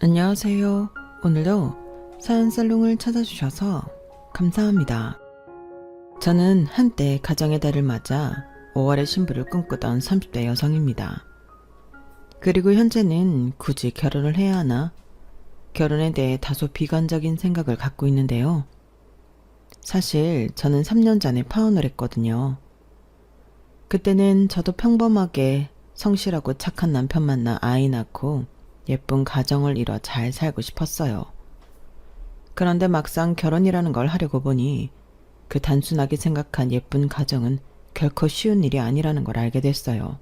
안녕하세요. 오늘도 사연살롱을 찾아주셔서 감사합니다. 저는 한때 가정의 달을 맞아 5월의 신부를 꿈꾸던 30대 여성입니다. 그리고 현재는 굳이 결혼을 해야 하나 결혼에 대해 다소 비관적인 생각을 갖고 있는데요. 사실 저는 3년 전에 파혼을 했거든요. 그때는 저도 평범하게 성실하고 착한 남편 만나 아이 낳고 예쁜 가정을 이뤄 잘 살고 싶었어요. 그런데 막상 결혼이라는 걸 하려고 보니 그 단순하게 생각한 예쁜 가정은 결코 쉬운 일이 아니라는 걸 알게 됐어요.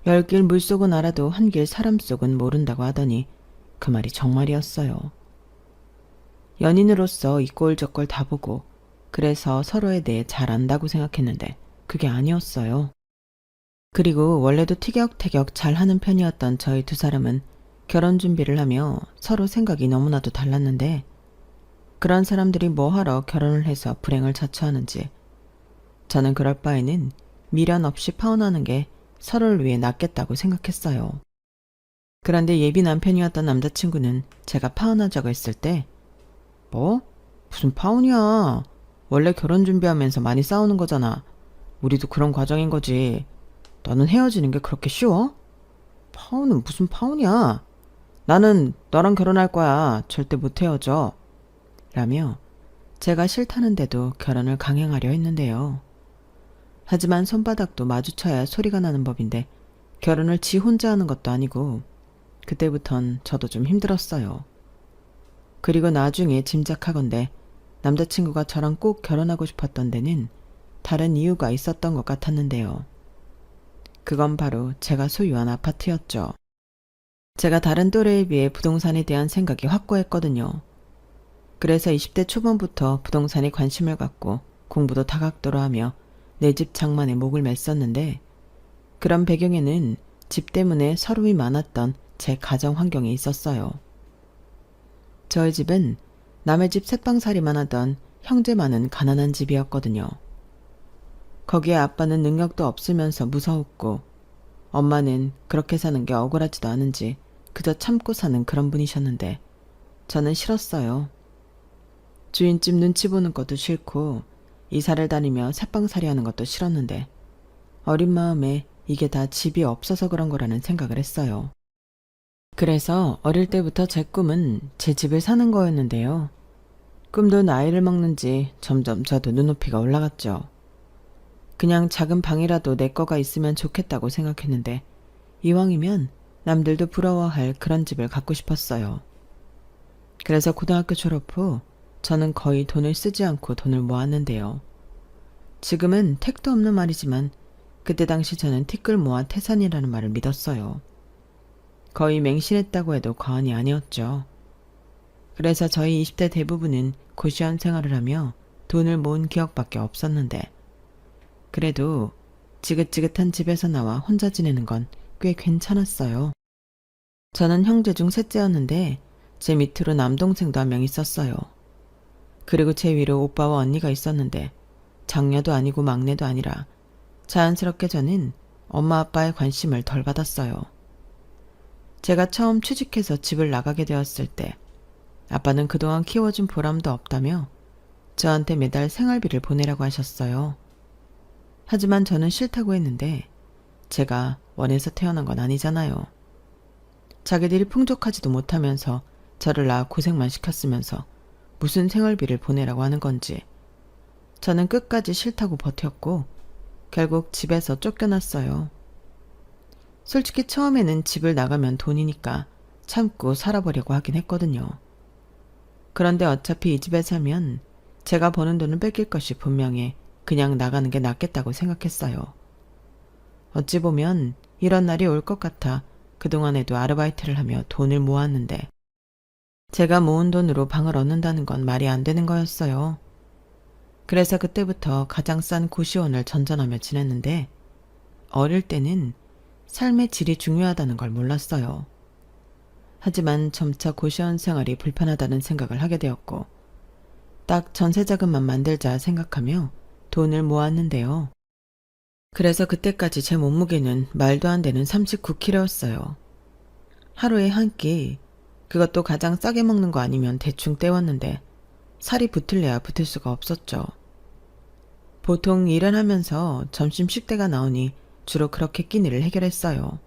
열길 물속은 알아도 한길 사람 속은 모른다고 하더니 그 말이 정말이었어요. 연인으로서 이꼴저꼴 다 보고 그래서 서로에 대해 잘 안다고 생각했는데 그게 아니었어요. 그리고 원래도 티격태격 잘하는 편이었던 저희 두 사람은 결혼 준비를 하며 서로 생각이 너무나도 달랐는데 그런 사람들이 뭐하러 결혼을 해서 불행을 자초하는지 저는 그럴 바에는 미련 없이 파혼하는 게 서로를 위해 낫겠다고 생각했어요. 그런데 예비 남편이었던 남자친구는 제가 파혼하자고 했을 때 뭐? 무슨 파혼이야. 원래 결혼 준비하면서 많이 싸우는 거잖아. 우리도 그런 과정인 거지. 너는 헤어지는 게 그렇게 쉬워? 파혼은 무슨 파혼이야? 나는 너랑 결혼할 거야. 절대 못 헤어져. 라며 제가 싫다는데도 결혼을 강행하려 했는데요. 하지만 손바닥도 마주쳐야 소리가 나는 법인데 결혼을 지 혼자 하는 것도 아니고 그때부턴 저도 좀 힘들었어요. 그리고 나중에 짐작하건대 남자친구가 저랑 꼭 결혼하고 싶었던 데는 다른 이유가 있었던 것 같았는데요. 그건 바로 제가 소유한 아파트였죠. 제가 다른 또래에 비해 부동산에 대한 생각이 확고했거든요. 그래서 20대 초반부터 부동산에 관심을 갖고 공부도 다각도로 하며 내 집 장만에 목을 맸었는데 그런 배경에는 집 때문에 서름이 많았던 제 가정 환경이 있었어요. 저희 집은 남의 집 새빵살이만 하던 형제 많은 가난한 집이었거든요. 거기에 아빠는 능력도 없으면서 무서웠고 엄마는 그렇게 사는 게 억울하지도 않은지 그저 참고 사는 그런 분이셨는데 저는 싫었어요. 주인집 눈치 보는 것도 싫고 이사를 다니며 새빵살이 하는 것도 싫었는데 어린 마음에 이게 다 집이 없어서 그런 거라는 생각을 했어요. 그래서 어릴 때부터 제 꿈은 제 집을 사는 거였는데요. 꿈도 나이를 먹는지 점점 저도 눈높이가 올라갔죠. 그냥 작은 방이라도 내 거가 있으면 좋겠다고 생각했는데 이왕이면 남들도 부러워할 그런 집을 갖고 싶었어요. 그래서 고등학교 졸업 후 저는 거의 돈을 쓰지 않고 돈을 모았는데요. 지금은 택도 없는 말이지만 그때 당시 저는 티끌 모아 태산이라는 말을 믿었어요. 거의 맹신했다고 해도 과언이 아니었죠. 그래서 저희 20대 대부분은 고시원 생활을 하며 돈을 모은 기억밖에 없었는데 그래도 지긋지긋한 집에서 나와 혼자 지내는 건 꽤 괜찮았어요. 저는 형제 중 셋째였는데 제 밑으로 남동생도 한 명 있었어요. 그리고 제 위로 오빠와 언니가 있었는데 장녀도 아니고 막내도 아니라 자연스럽게 저는 엄마 아빠의 관심을 덜 받았어요. 제가 처음 취직해서 집을 나가게 되었을 때 아빠는 그동안 키워준 보람도 없다며 저한테 매달 생활비를 보내라고 하셨어요. 하지만 저는 싫다고 했는데 제가 원해서 태어난 건 아니잖아요. 자기들이 풍족하지도 못하면서 저를 낳아 고생만 시켰으면서 무슨 생활비를 보내라고 하는 건지 저는 끝까지 싫다고 버텼고 결국 집에서 쫓겨났어요. 솔직히 처음에는 집을 나가면 돈이니까 참고 살아보려고 하긴 했거든요. 그런데 어차피 이 집에 살면 제가 버는 돈을 뺏길 것이 분명해 그냥 나가는 게 낫겠다고 생각했어요. 어찌 보면 이런 날이 올 것 같아 그동안에도 아르바이트를 하며 돈을 모았는데 제가 모은 돈으로 방을 얻는다는 건 말이 안 되는 거였어요. 그래서 그때부터 가장 싼 고시원을 전전하며 지냈는데 어릴 때는 삶의 질이 중요하다는 걸 몰랐어요. 하지만 점차 고시원 생활이 불편하다는 생각을 하게 되었고 딱 전세자금만 만들자 생각하며 돈을 모았는데요. 그래서 그때까지 제 몸무게는 말도 안 되는 39kg였어요. 하루에 한 끼 그것도 가장 싸게 먹는 거 아니면 대충 때웠는데 살이 붙을래야 붙을 수가 없었죠. 보통 일을 하면서 점심 식대가 나오니 주로 그렇게 끼니를 해결했어요.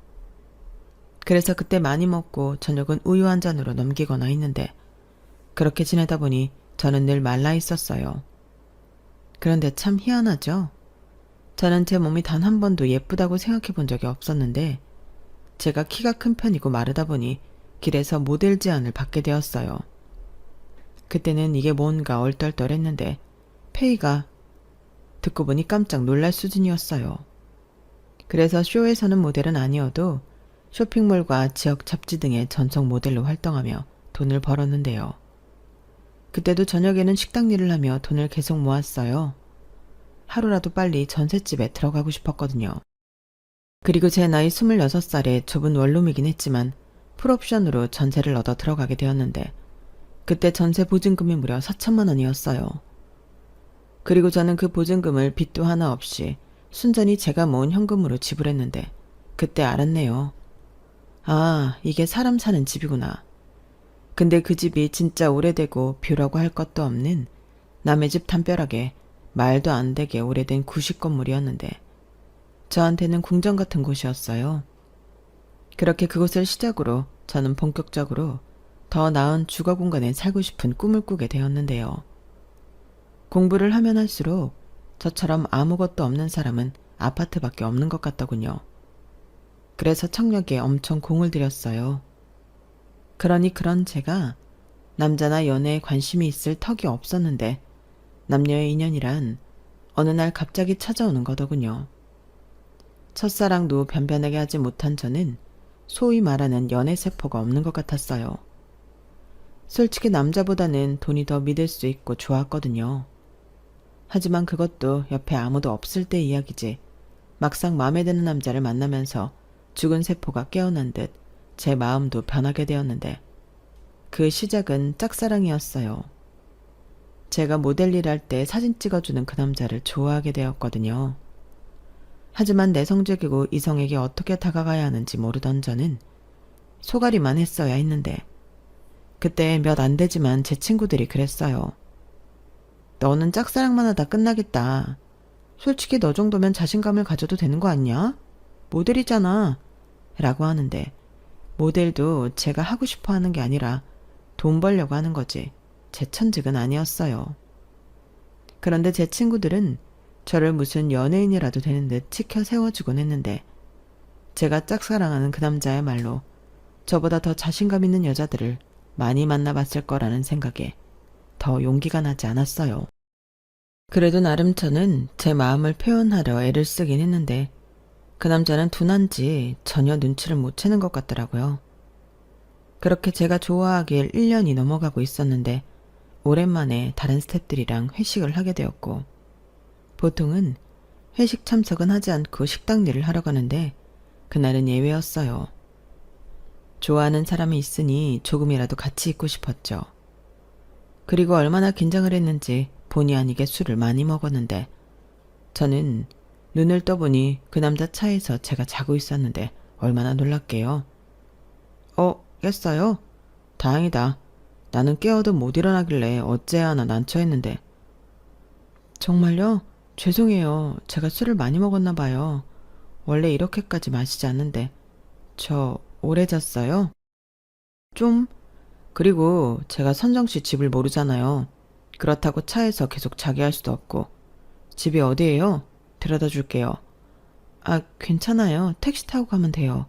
그래서 그때 많이 먹고 저녁은 우유 한 잔으로 넘기거나 했는데 그렇게 지내다 보니 저는 늘 말라 있었어요. 그런데 참 희한하죠? 저는 제 몸이 단 한 번도 예쁘다고 생각해 본 적이 없었는데 제가 키가 큰 편이고 마르다 보니 길에서 모델 제안을 받게 되었어요. 그때는 이게 뭔가 얼떨떨했는데 페이가 듣고 보니 깜짝 놀랄 수준이었어요. 그래서 쇼에서는 모델은 아니어도 쇼핑몰과 지역 잡지 등의 전속 모델로 활동하며 돈을 벌었는데요. 그때도 저녁에는 식당 일을 하며 돈을 계속 모았어요. 하루라도 빨리 전셋집에 들어가고 싶었거든요. 그리고 제 나이 26살에 좁은 원룸이긴 했지만 풀옵션으로 전세를 얻어 들어가게 되었는데 그때 전세 보증금이 무려 4천만 원이었어요. 그리고 저는 그 보증금을 빚도 하나 없이 순전히 제가 모은 현금으로 지불했는데 그때 알았네요. 아, 이게 사람 사는 집이구나. 근데 그 집이 진짜 오래되고 뷰라고 할 것도 없는 남의 집 담벼락에 말도 안 되게 오래된 구식 건물이었는데 저한테는 궁전 같은 곳이었어요. 그렇게 그곳을 시작으로 저는 본격적으로 더 나은 주거 공간에 살고 싶은 꿈을 꾸게 되었는데요. 공부를 하면 할수록 저처럼 아무것도 없는 사람은 아파트밖에 없는 것 같더군요. 그래서 청력에 엄청 공을 들였어요. 그러니 그런 제가 남자나 연애에 관심이 있을 턱이 없었는데 남녀의 인연이란 어느 날 갑자기 찾아오는 거더군요. 첫사랑도 변변하게 하지 못한 저는 소위 말하는 연애세포가 없는 것 같았어요. 솔직히 남자보다는 돈이 더 믿을 수 있고 좋았거든요. 하지만 그것도 옆에 아무도 없을 때 이야기지 막상 마음에 드는 남자를 만나면서 죽은 세포가 깨어난 듯 제 마음도 변하게 되었는데 그 시작은 짝사랑이었어요. 제가 모델 일할 때 사진 찍어주는 그 남자를 좋아하게 되었거든요. 하지만 내성적이고 이성에게 어떻게 다가가야 하는지 모르던 저는 소가리만 했어야 했는데 그때 몇 안 되지만 제 친구들이 그랬어요. 너는 짝사랑만 하다 끝나겠다. 솔직히 너 정도면 자신감을 가져도 되는 거 아니야? 모델이잖아. 라고 하는데 모델도 제가 하고 싶어 하는 게 아니라 돈 벌려고 하는 거지 제 천직은 아니었어요. 그런데 제 친구들은 저를 무슨 연예인이라도 되는 듯 치켜 세워주곤 했는데 제가 짝사랑하는 그 남자야말로 저보다 더 자신감 있는 여자들을 많이 만나봤을 거라는 생각에 더 용기가 나지 않았어요. 그래도 나름 저는 제 마음을 표현하려 애를 쓰긴 했는데 그 남자는 둔한지 전혀 눈치를 못 채는 것 같더라고요. 그렇게 제가 좋아하길 1년이 넘어가고 있었는데 오랜만에 다른 스태프들이랑 회식을 하게 되었고 보통은 회식 참석은 하지 않고 식당 일을 하러 가는데 그날은 예외였어요. 좋아하는 사람이 있으니 조금이라도 같이 있고 싶었죠. 그리고 얼마나 긴장을 했는지 본의 아니게 술을 많이 먹었는데 저는 눈을 떠보니 그 남자 차에서 제가 자고 있었는데 얼마나 놀랍게요. 깼어요? 다행이다. 나는 깨어도 못 일어나길래 어째야 하나 난처했는데. 정말요? 죄송해요. 제가 술을 많이 먹었나 봐요. 원래 이렇게까지 마시지 않는데. 저 오래 잤어요? 좀? 그리고 제가 선정씨 집을 모르잖아요. 그렇다고 차에서 계속 자게 할 수도 없고. 집이 어디예요? 데려다 줄게요. 아, 괜찮아요. 택시 타고 가면 돼요.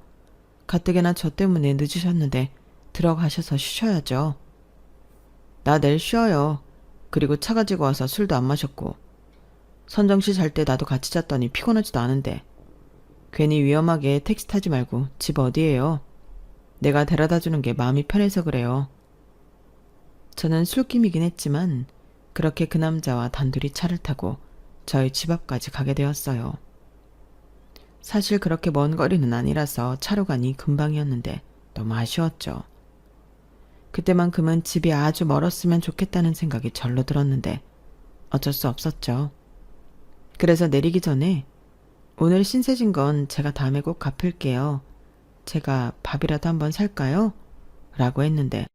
가뜩이나 저 때문에 늦으셨는데 들어가셔서 쉬셔야죠. 나 내일 쉬어요. 그리고 차 가지고 와서 술도 안 마셨고. 선정씨 잘 때 나도 같이 잤더니 피곤하지도 않은데. 괜히 위험하게 택시 타지 말고 집 어디예요? 내가 데려다 주는 게 마음이 편해서 그래요. 저는 술김이긴 했지만 그렇게 그 남자와 단둘이 차를 타고 저희 집 앞까지 가게 되었어요. 사실 그렇게 먼 거리는 아니라서 차로 가니 금방이었는데 너무 아쉬웠죠. 그때만큼은 집이 아주 멀었으면 좋겠다는 생각이 절로 들었는데 어쩔 수 없었죠. 그래서 내리기 전에 오늘 신세진 건 제가 다음에 꼭 갚을게요. 제가 밥이라도 한번 살까요? 라고 했는데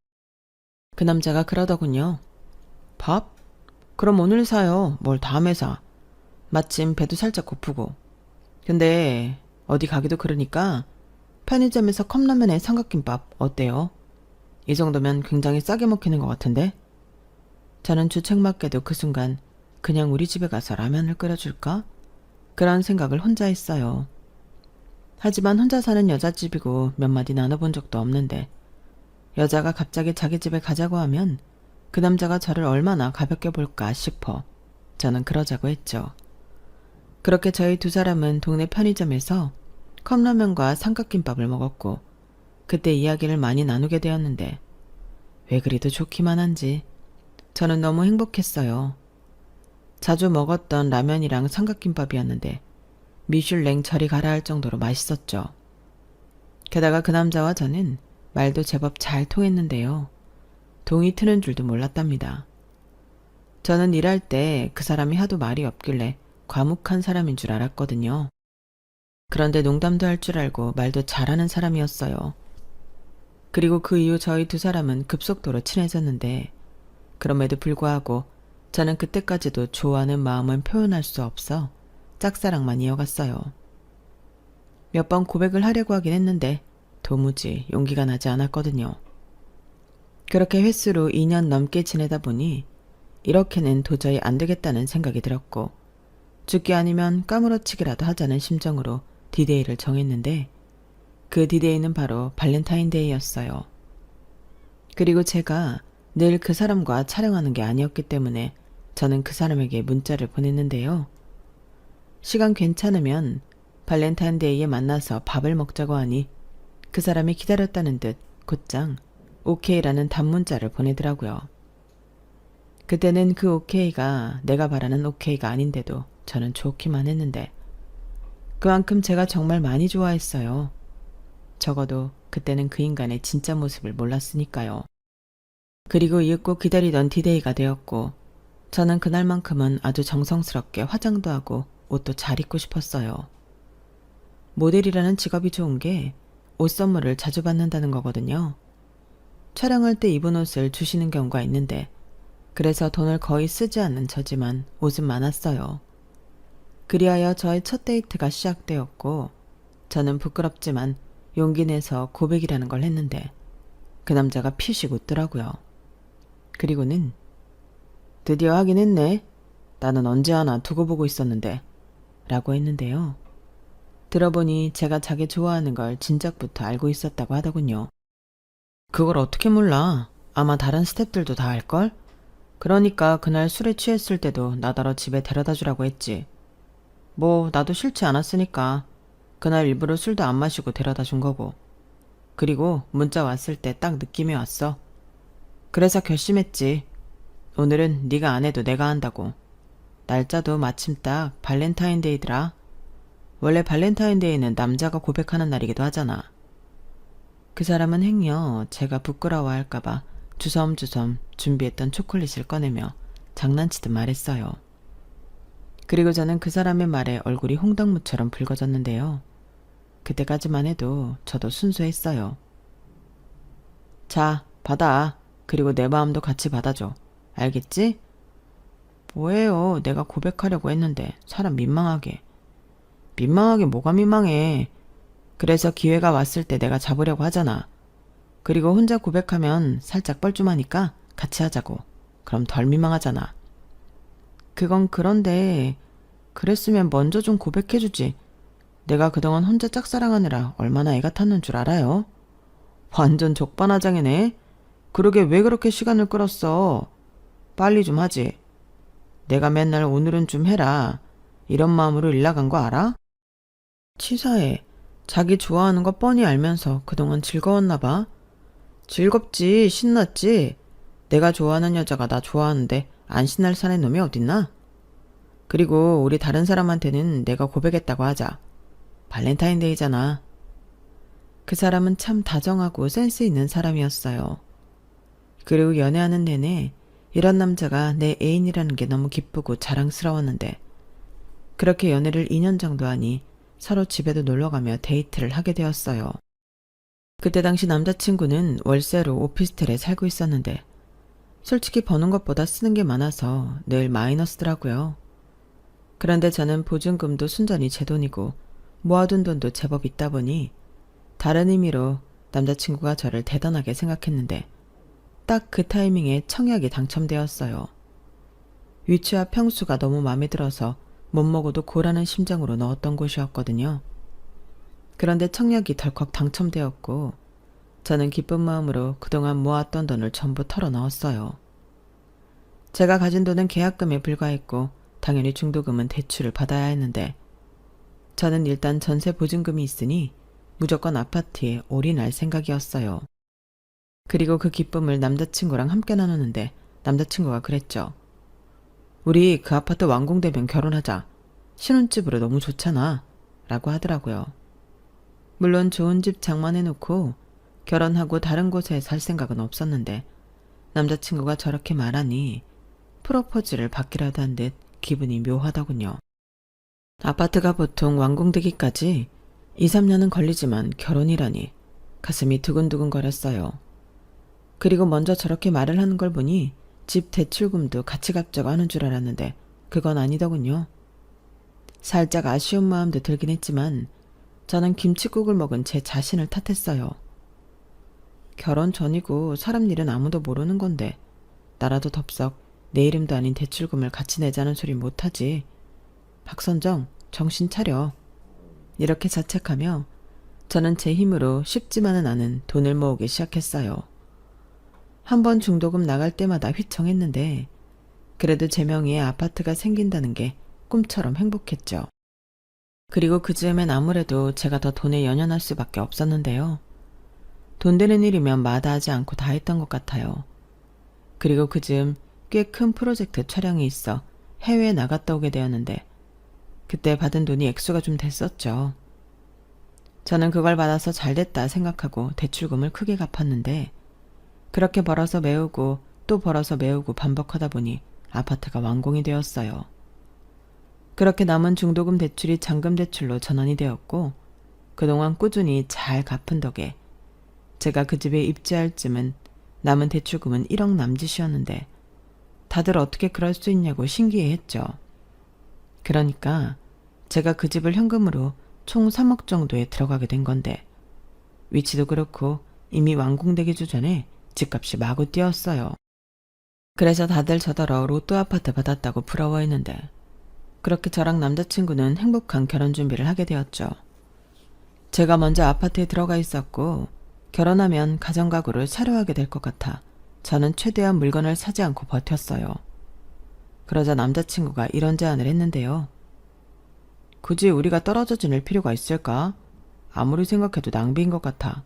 그 남자가 그러더군요. 밥? 그럼 오늘 사요. 뭘 다음에 사. 마침 배도 살짝 고프고. 근데 어디 가기도 그러니까 편의점에서 컵라면에 삼각김밥 어때요? 이 정도면 굉장히 싸게 먹히는 것 같은데? 저는 주책맞게도 그 순간 그냥 우리 집에 가서 라면을 끓여줄까? 그런 생각을 혼자 했어요. 하지만 혼자 사는 여자집이고 몇 마디 나눠본 적도 없는데 여자가 갑자기 자기 집에 가자고 하면 그 남자가 저를 얼마나 가볍게 볼까 싶어 저는 그러자고 했죠. 그렇게 저희 두 사람은 동네 편의점에서 컵라면과 삼각김밥을 먹었고 그때 이야기를 많이 나누게 되었는데 왜 그리도 좋기만 한지 저는 너무 행복했어요. 자주 먹었던 라면이랑 삼각김밥이었는데 미슐랭 저리 가라 할 정도로 맛있었죠. 게다가 그 남자와 저는 말도 제법 잘 통했는데요. 동이 트는 줄도 몰랐답니다. 저는 일할 때 그 사람이 하도 말이 없길래 과묵한 사람인 줄 알았거든요. 그런데 농담도 할 줄 알고 말도 잘하는 사람이었어요. 그리고 그 이후 저희 두 사람은 급속도로 친해졌는데 그럼에도 불구하고 저는 그때까지도 좋아하는 마음은 표현할 수 없어 짝사랑만 이어갔어요. 몇 번 고백을 하려고 하긴 했는데 도무지 용기가 나지 않았거든요. 그렇게 횟수로 2년 넘게 지내다 보니 이렇게는 도저히 안 되겠다는 생각이 들었고 죽기 아니면 까무러치기라도 하자는 심정으로 디데이를 정했는데 그 디데이는 바로 발렌타인데이였어요. 그리고 제가 늘 그 사람과 촬영하는 게 아니었기 때문에 저는 그 사람에게 문자를 보냈는데요. 시간 괜찮으면 발렌타인데이에 만나서 밥을 먹자고 하니 그 사람이 기다렸다는 듯 곧장 오케이라는 단문자를 보내더라고요. 그때는 그 오케이가 내가 바라는 오케이가 아닌데도 저는 좋기만 했는데 그만큼 제가 정말 많이 좋아했어요. 적어도 그때는 그 인간의 진짜 모습을 몰랐으니까요. 그리고 이윽고 기다리던 디데이가 되었고 저는 그날만큼은 아주 정성스럽게 화장도 하고 옷도 잘 입고 싶었어요. 모델이라는 직업이 좋은 게 옷 선물을 자주 받는다는 거거든요. 촬영할 때 입은 옷을 주시는 경우가 있는데 그래서 돈을 거의 쓰지 않는 저지만 옷은 많았어요. 그리하여 저의 첫 데이트가 시작되었고 저는 부끄럽지만 용기 내서 고백이라는 걸 했는데 그 남자가 피식 웃더라고요. 그리고는 드디어 하긴 했네. 나는 언제 하나 두고 보고 있었는데 라고 했는데요. 들어보니 제가 자기 좋아하는 걸 진작부터 알고 있었다고 하더군요. 그걸 어떻게 몰라. 아마 다른 스태프들도 다 알걸? 그러니까 그날 술에 취했을 때도 나더러 집에 데려다 주라고 했지. 뭐 나도 싫지 않았으니까 그날 일부러 술도 안 마시고 데려다 준 거고. 그리고 문자 왔을 때 딱 느낌이 왔어. 그래서 결심했지. 오늘은 네가 안 해도 내가 한다고. 날짜도 마침 딱 발렌타인데이더라. 원래 발렌타인데이는 남자가 고백하는 날이기도 하잖아. 그 사람은 행여 제가 부끄러워할까봐 주섬주섬 준비했던 초콜릿을 꺼내며 장난치듯 말했어요. 그리고 저는 그 사람의 말에 얼굴이 홍당무처럼 붉어졌는데요. 그때까지만 해도 저도 순수했어요. 자, 받아. 그리고 내 마음도 같이 받아줘. 알겠지? 뭐예요? 내가 고백하려고 했는데 사람 민망하게. 민망하게 뭐가 민망해. 그래서 기회가 왔을 때 내가 잡으려고 하잖아. 그리고 혼자 고백하면 살짝 뻘쭘하니까 같이 하자고. 그럼 덜 민망하잖아. 그건 그런데 그랬으면 먼저 좀 고백해주지. 내가 그동안 혼자 짝사랑하느라 얼마나 애가 탔는 줄 알아요? 완전 적반하장이네. 그러게 왜 그렇게 시간을 끌었어. 빨리 좀 하지. 내가 맨날 오늘은 좀 해라. 이런 마음으로 일 나간 거 알아? 치사해. 자기 좋아하는 거 뻔히 알면서 그동안 즐거웠나 봐. 즐겁지, 신났지. 내가 좋아하는 여자가 나 좋아하는데 안 신날 사는 놈이 어딨나? 그리고 우리 다른 사람한테는 내가 고백했다고 하자. 발렌타인데이잖아. 그 사람은 참 다정하고 센스 있는 사람이었어요. 그리고 연애하는 내내 이런 남자가 내 애인이라는 게 너무 기쁘고 자랑스러웠는데 그렇게 연애를 2년 정도 하니 서로 집에도 놀러가며 데이트를 하게 되었어요. 그때 당시 남자친구는 월세로 오피스텔에 살고 있었는데 솔직히 버는 것보다 쓰는 게 많아서 늘 마이너스더라고요. 그런데 저는 보증금도 순전히 제 돈이고 모아둔 돈도 제법 있다 보니 다른 의미로 남자친구가 저를 대단하게 생각했는데 딱 그 타이밍에 청약이 당첨되었어요. 위치와 평수가 너무 마음에 들어서 못 먹어도 고라는 심정으로 넣었던 곳이었거든요. 그런데 청약이 덜컥 당첨되었고 저는 기쁜 마음으로 그동안 모았던 돈을 전부 털어 넣었어요. 제가 가진 돈은 계약금에 불과했고 당연히 중도금은 대출을 받아야 했는데 저는 일단 전세 보증금이 있으니 무조건 아파트에 올인할 생각이었어요. 그리고 그 기쁨을 남자친구랑 함께 나누는데 남자친구가 그랬죠. 우리 그 아파트 완공되면 결혼하자. 신혼집으로 너무 좋잖아. 라고 하더라고요. 물론 좋은 집 장만해놓고 결혼하고 다른 곳에 살 생각은 없었는데 남자친구가 저렇게 말하니 프로포즈를 받기라도 한 듯 기분이 묘하더군요. 아파트가 보통 완공되기까지 2, 3년은 걸리지만 결혼이라니 가슴이 두근두근 거렸어요. 그리고 먼저 저렇게 말을 하는 걸 보니 집 대출금도 같이 갚자고 하는 줄 알았는데 그건 아니더군요. 살짝 아쉬운 마음도 들긴 했지만 저는 김칫국을 먹은 제 자신을 탓했어요. 결혼 전이고 사람 일은 아무도 모르는 건데 나라도 덥석 내 이름도 아닌 대출금을 같이 내자는 소리 못하지. 박선정, 정신 차려. 이렇게 자책하며 저는 제 힘으로 쉽지만은 않은 돈을 모으기 시작했어요. 한번 중도금 나갈 때마다 휘청했는데 그래도 제 명의의 아파트가 생긴다는 게 꿈처럼 행복했죠. 그리고 그 즈음엔 아무래도 제가 더 돈에 연연할 수밖에 없었는데요. 돈 되는 일이면 마다하지 않고 다 했던 것 같아요. 그리고 그 즈음 꽤 큰 프로젝트 촬영이 있어 해외에 나갔다 오게 되었는데 그때 받은 돈이 액수가 좀 됐었죠. 저는 그걸 받아서 잘됐다 생각하고 대출금을 크게 갚았는데 그렇게 벌어서 메우고 또 벌어서 메우고 반복하다 보니 아파트가 완공이 되었어요. 그렇게 남은 중도금 대출이 잔금 대출로 전환이 되었고 그동안 꾸준히 잘 갚은 덕에 제가 그 집에 입주할 쯤은 남은 대출금은 1억 남짓이었는데 다들 어떻게 그럴 수 있냐고 신기해했죠. 그러니까 제가 그 집을 현금으로 총 3억 정도에 들어가게 된 건데 위치도 그렇고 이미 완공되기 전에 집값이 마구 뛰었어요. 그래서 다들 저더러 로또 아파트 받았다고 부러워했는데 그렇게 저랑 남자친구는 행복한 결혼 준비를 하게 되었죠. 제가 먼저 아파트에 들어가 있었고 결혼하면 가정가구를 사려하게 될 것 같아 저는 최대한 물건을 사지 않고 버텼어요. 그러자 남자친구가 이런 제안을 했는데요. 굳이 우리가 떨어져 지낼 필요가 있을까? 아무리 생각해도 낭비인 것 같아.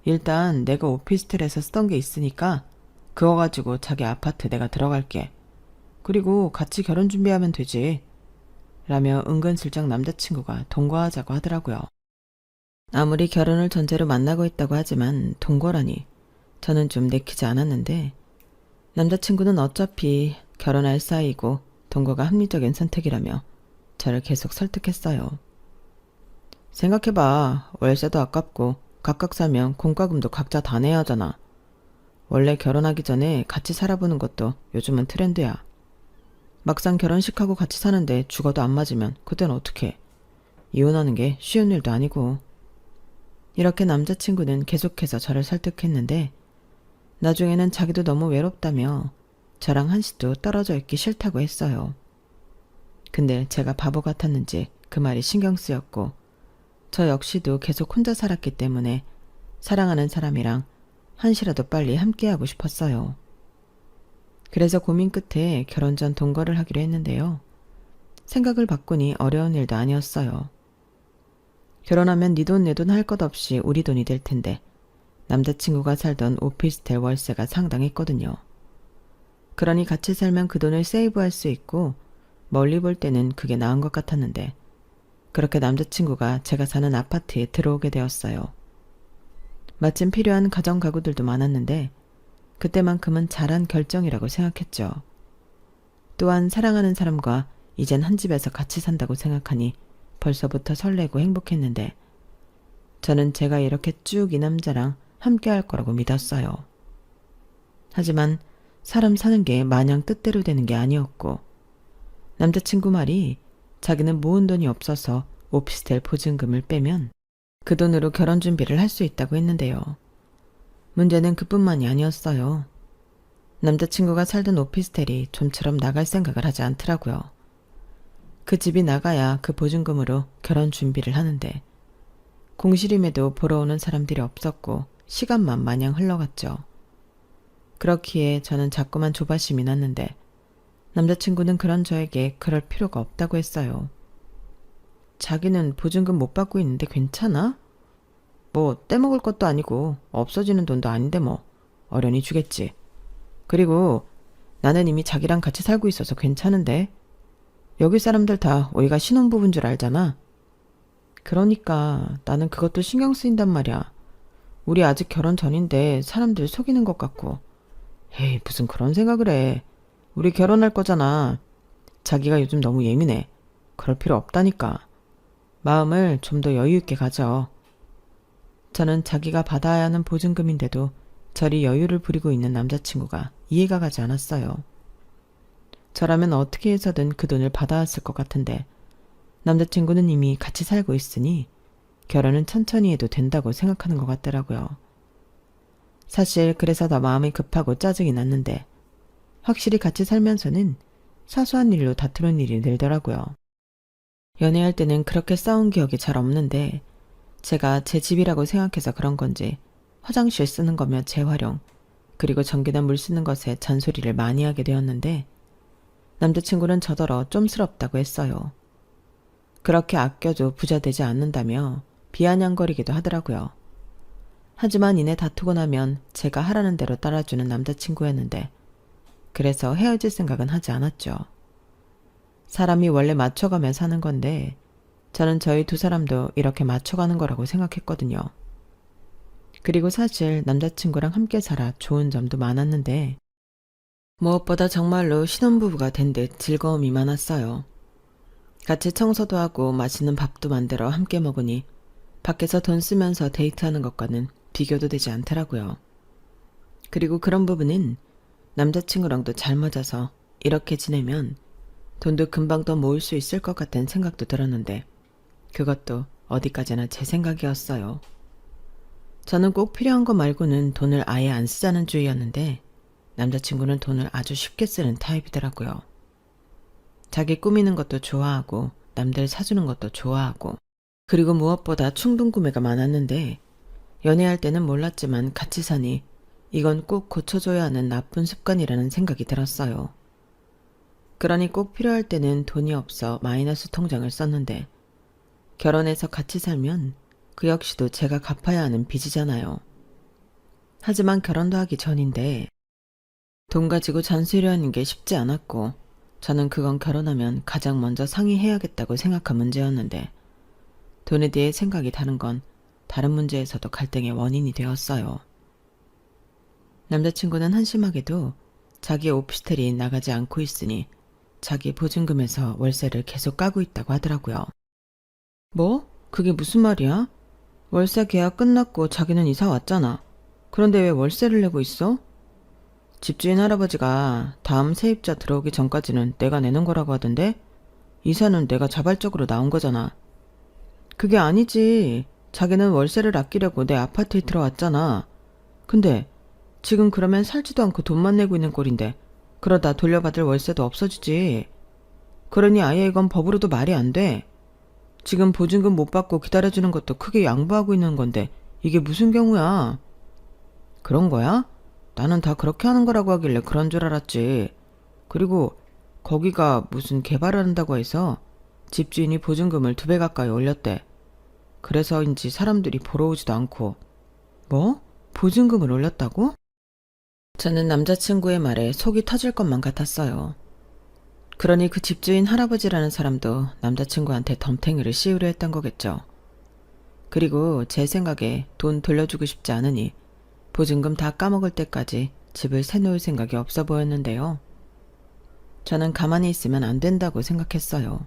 일단 내가 오피스텔에서 쓰던 게 있으니까 그거 가지고 자기 아파트 내가 들어갈게. 그리고 같이 결혼 준비하면 되지. 라며 은근슬쩍 남자친구가 동거하자고 하더라고요. 아무리 결혼을 전제로 만나고 있다고 하지만 동거라니 저는 좀 내키지 않았는데 남자친구는 어차피 결혼할 사이고 동거가 합리적인 선택이라며 저를 계속 설득했어요. 생각해봐. 월세도 아깝고 각각 살면 공과금도 각자 다 내야 하잖아. 원래 결혼하기 전에 같이 살아보는 것도 요즘은 트렌드야. 막상 결혼식하고 같이 사는데 죽어도 안 맞으면 그땐 어떡해. 이혼하는 게 쉬운 일도 아니고. 이렇게 남자친구는 계속해서 저를 설득했는데 나중에는 자기도 너무 외롭다며 저랑 한시도 떨어져 있기 싫다고 했어요. 근데 제가 바보 같았는지 그 말이 신경 쓰였고 저 역시도 계속 혼자 살았기 때문에 사랑하는 사람이랑 한시라도 빨리 함께하고 싶었어요. 그래서 고민 끝에 결혼 전 동거를 하기로 했는데요. 생각을 바꾸니 어려운 일도 아니었어요. 결혼하면 네 돈 내 돈 할 것 없이 우리 돈이 될 텐데 남자친구가 살던 오피스텔 월세가 상당했거든요. 그러니 같이 살면 그 돈을 세이브할 수 있고 멀리 볼 때는 그게 나은 것 같았는데 그렇게 남자친구가 제가 사는 아파트에 들어오게 되었어요. 마침 필요한 가정가구들도 많았는데 그때만큼은 잘한 결정이라고 생각했죠. 또한 사랑하는 사람과 이젠 한 집에서 같이 산다고 생각하니 벌써부터 설레고 행복했는데 저는 제가 이렇게 쭉 이 남자랑 함께 할 거라고 믿었어요. 하지만 사람 사는 게 마냥 뜻대로 되는 게 아니었고, 남자친구 말이 자기는 모은 돈이 없어서 오피스텔 보증금을 빼면 그 돈으로 결혼 준비를 할 수 있다고 했는데요. 문제는 그뿐만이 아니었어요. 남자친구가 살던 오피스텔이 좀처럼 나갈 생각을 하지 않더라고요. 그 집이 나가야 그 보증금으로 결혼 준비를 하는데, 공실임에도 보러 오는 사람들이 없었고 시간만 마냥 흘러갔죠. 그렇기에 저는 자꾸만 조바심이 났는데, 남자친구는 그런 저에게 그럴 필요가 없다고 했어요. 자기는 보증금 못 받고 있는데 괜찮아? 뭐 떼먹을 것도 아니고 없어지는 돈도 아닌데 뭐 어련히 주겠지. 그리고 나는 이미 자기랑 같이 살고 있어서 괜찮은데, 여기 사람들 다 우리가 신혼부부인 줄 알잖아. 그러니까 나는 그것도 신경 쓰인단 말이야. 우리 아직 결혼 전인데 사람들 속이는 것 같고. 에이, 무슨 그런 생각을 해. 우리 결혼할 거잖아. 자기가 요즘 너무 예민해. 그럴 필요 없다니까. 마음을 좀 더 여유 있게 가져. 저는 자기가 받아야 하는 보증금인데도 저리 여유를 부리고 있는 남자친구가 이해가 가지 않았어요. 저라면 어떻게 해서든 그 돈을 받아왔을 것 같은데, 남자친구는 이미 같이 살고 있으니 결혼은 천천히 해도 된다고 생각하는 것 같더라고요. 사실 그래서 더 마음이 급하고 짜증이 났는데, 확실히 같이 살면서는 사소한 일로 다투는 일이 늘더라고요. 연애할 때는 그렇게 싸운 기억이 잘 없는데, 제가 제 집이라고 생각해서 그런 건지 화장실 쓰는 거며 재활용, 그리고 전기나 물 쓰는 것에 잔소리를 많이 하게 되었는데, 남자친구는 저더러 쫌스럽다고 했어요. 그렇게 아껴도 부자 되지 않는다며 비아냥거리기도 하더라고요. 하지만 이내 다투고 나면 제가 하라는 대로 따라주는 남자친구였는데, 그래서 헤어질 생각은 하지 않았죠. 사람이 원래 맞춰가며 사는 건데, 저는 저희 두 사람도 이렇게 맞춰가는 거라고 생각했거든요. 그리고 사실 남자친구랑 함께 살아 좋은 점도 많았는데, 무엇보다 정말로 신혼부부가 된 듯 즐거움이 많았어요. 같이 청소도 하고 맛있는 밥도 만들어 함께 먹으니 밖에서 돈 쓰면서 데이트하는 것과는 비교도 되지 않더라고요. 그리고 그런 부분은 남자친구랑도 잘 맞아서 이렇게 지내면 돈도 금방 더 모을 수 있을 것 같은 생각도 들었는데, 그것도 어디까지나 제 생각이었어요. 저는 꼭 필요한 거 말고는 돈을 아예 안 쓰자는 주의였는데, 남자친구는 돈을 아주 쉽게 쓰는 타입이더라고요. 자기 꾸미는 것도 좋아하고 남들 사주는 것도 좋아하고, 그리고 무엇보다 충동 구매가 많았는데, 연애할 때는 몰랐지만 같이 사니 이건 꼭 고쳐줘야 하는 나쁜 습관이라는 생각이 들었어요. 그러니 꼭 필요할 때는 돈이 없어 마이너스 통장을 썼는데, 결혼해서 같이 살면 그 역시도 제가 갚아야 하는 빚이잖아요. 하지만 결혼도 하기 전인데 돈 가지고 잔소리하는 게 쉽지 않았고, 저는 그건 결혼하면 가장 먼저 상의해야겠다고 생각한 문제였는데, 돈에 대해 생각이 다른 건 다른 문제에서도 갈등의 원인이 되었어요. 남자친구는 한심하게도 자기 오피스텔이 나가지 않고 있으니 자기 보증금에서 월세를 계속 까고 있다고 하더라고요. 뭐? 그게 무슨 말이야? 월세 계약 끝났고 자기는 이사 왔잖아. 그런데 왜 월세를 내고 있어? 집주인 할아버지가 다음 세입자 들어오기 전까지는 내가 내는 거라고 하던데, 이사는 내가 자발적으로 나온 거잖아. 그게 아니지. 자기는 월세를 아끼려고 내 아파트에 들어왔잖아. 근데 지금 그러면 살지도 않고 돈만 내고 있는 꼴인데, 그러다 돌려받을 월세도 없어지지. 그러니 아예 이건 법으로도 말이 안 돼. 지금 보증금 못 받고 기다려주는 것도 크게 양보하고 있는 건데 이게 무슨 경우야? 그런 거야? 나는 다 그렇게 하는 거라고 하길래 그런 줄 알았지. 그리고 거기가 무슨 개발을 한다고 해서 집주인이 보증금을 2배 가까이 올렸대. 그래서인지 사람들이 보러 오지도 않고. 뭐? 보증금을 올렸다고? 저는 남자친구의 말에 속이 터질 것만 같았어요. 그러니 그 집주인 할아버지라는 사람도 남자친구한테 덤탱이를 씌우려 했던 거겠죠. 그리고 제 생각에 돈 돌려주고 싶지 않으니 보증금 다 까먹을 때까지 집을 새놓을 생각이 없어 보였는데요. 저는 가만히 있으면 안 된다고 생각했어요.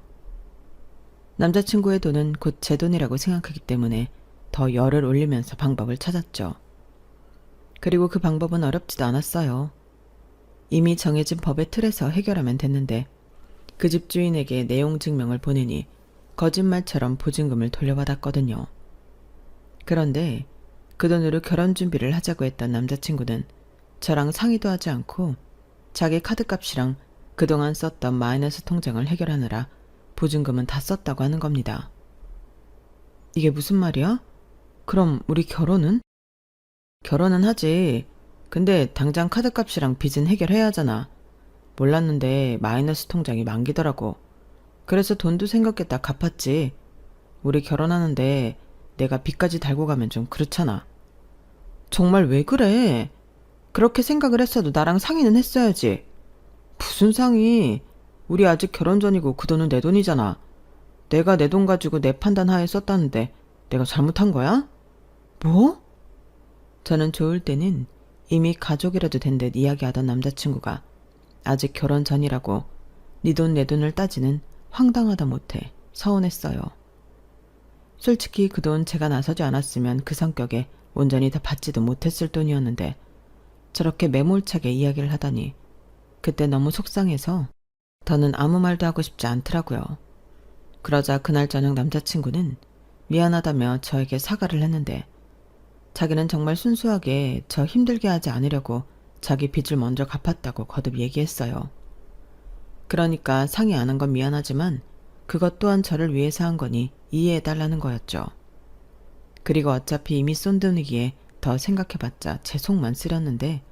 남자친구의 돈은 곧 제 돈이라고 생각하기 때문에 더 열을 올리면서 방법을 찾았죠. 그리고 그 방법은 어렵지도 않았어요. 이미 정해진 법의 틀에서 해결하면 됐는데 그 집주인에게 내용 증명을 보내니 거짓말처럼 보증금을 돌려받았거든요. 그런데 그 돈으로 결혼 준비를 하자고 했던 남자친구는 저랑 상의도 하지 않고 자기 카드값이랑 그동안 썼던 마이너스 통장을 해결하느라 보증금은 다 썼다고 하는 겁니다. 이게 무슨 말이야? 그럼 우리 결혼은? 결혼은 하지. 근데 당장 카드값이랑 빚은 해결해야 하잖아. 몰랐는데 마이너스 통장이 만기더라고. 그래서 돈도 생각했다 갚았지. 우리 결혼하는데 내가 빚까지 달고 가면 좀 그렇잖아. 정말 왜 그래? 그렇게 생각을 했어도 나랑 상의는 했어야지. 무슨 상의? 우리 아직 결혼 전이고 그 돈은 내 돈이잖아. 내가 내 돈 가지고 내 판단 하에 썼다는데 내가 잘못한 거야? 뭐? 저는 좋을 때는 이미 가족이라도 된 듯 이야기하던 남자친구가 아직 결혼 전이라고 네 돈 내 돈을 따지는 황당하다 못해 서운했어요. 솔직히 그 돈 제가 나서지 않았으면 그 성격에 온전히 다 받지도 못했을 돈이었는데 저렇게 매몰차게 이야기를 하다니 그때 너무 속상해서 더는 아무 말도 하고 싶지 않더라고요. 그러자 그날 저녁 남자친구는 미안하다며 저에게 사과를 했는데 자기는 정말 순수하게 저 힘들게 하지 않으려고 자기 빚을 먼저 갚았다고 거듭 얘기했어요. 그러니까 상의 안 한 건 미안하지만 그것 또한 저를 위해서 한 거니 이해해달라는 거였죠. 그리고 어차피 이미 쏜 돈이기에 더 생각해봤자 제 속만 쓰렸는데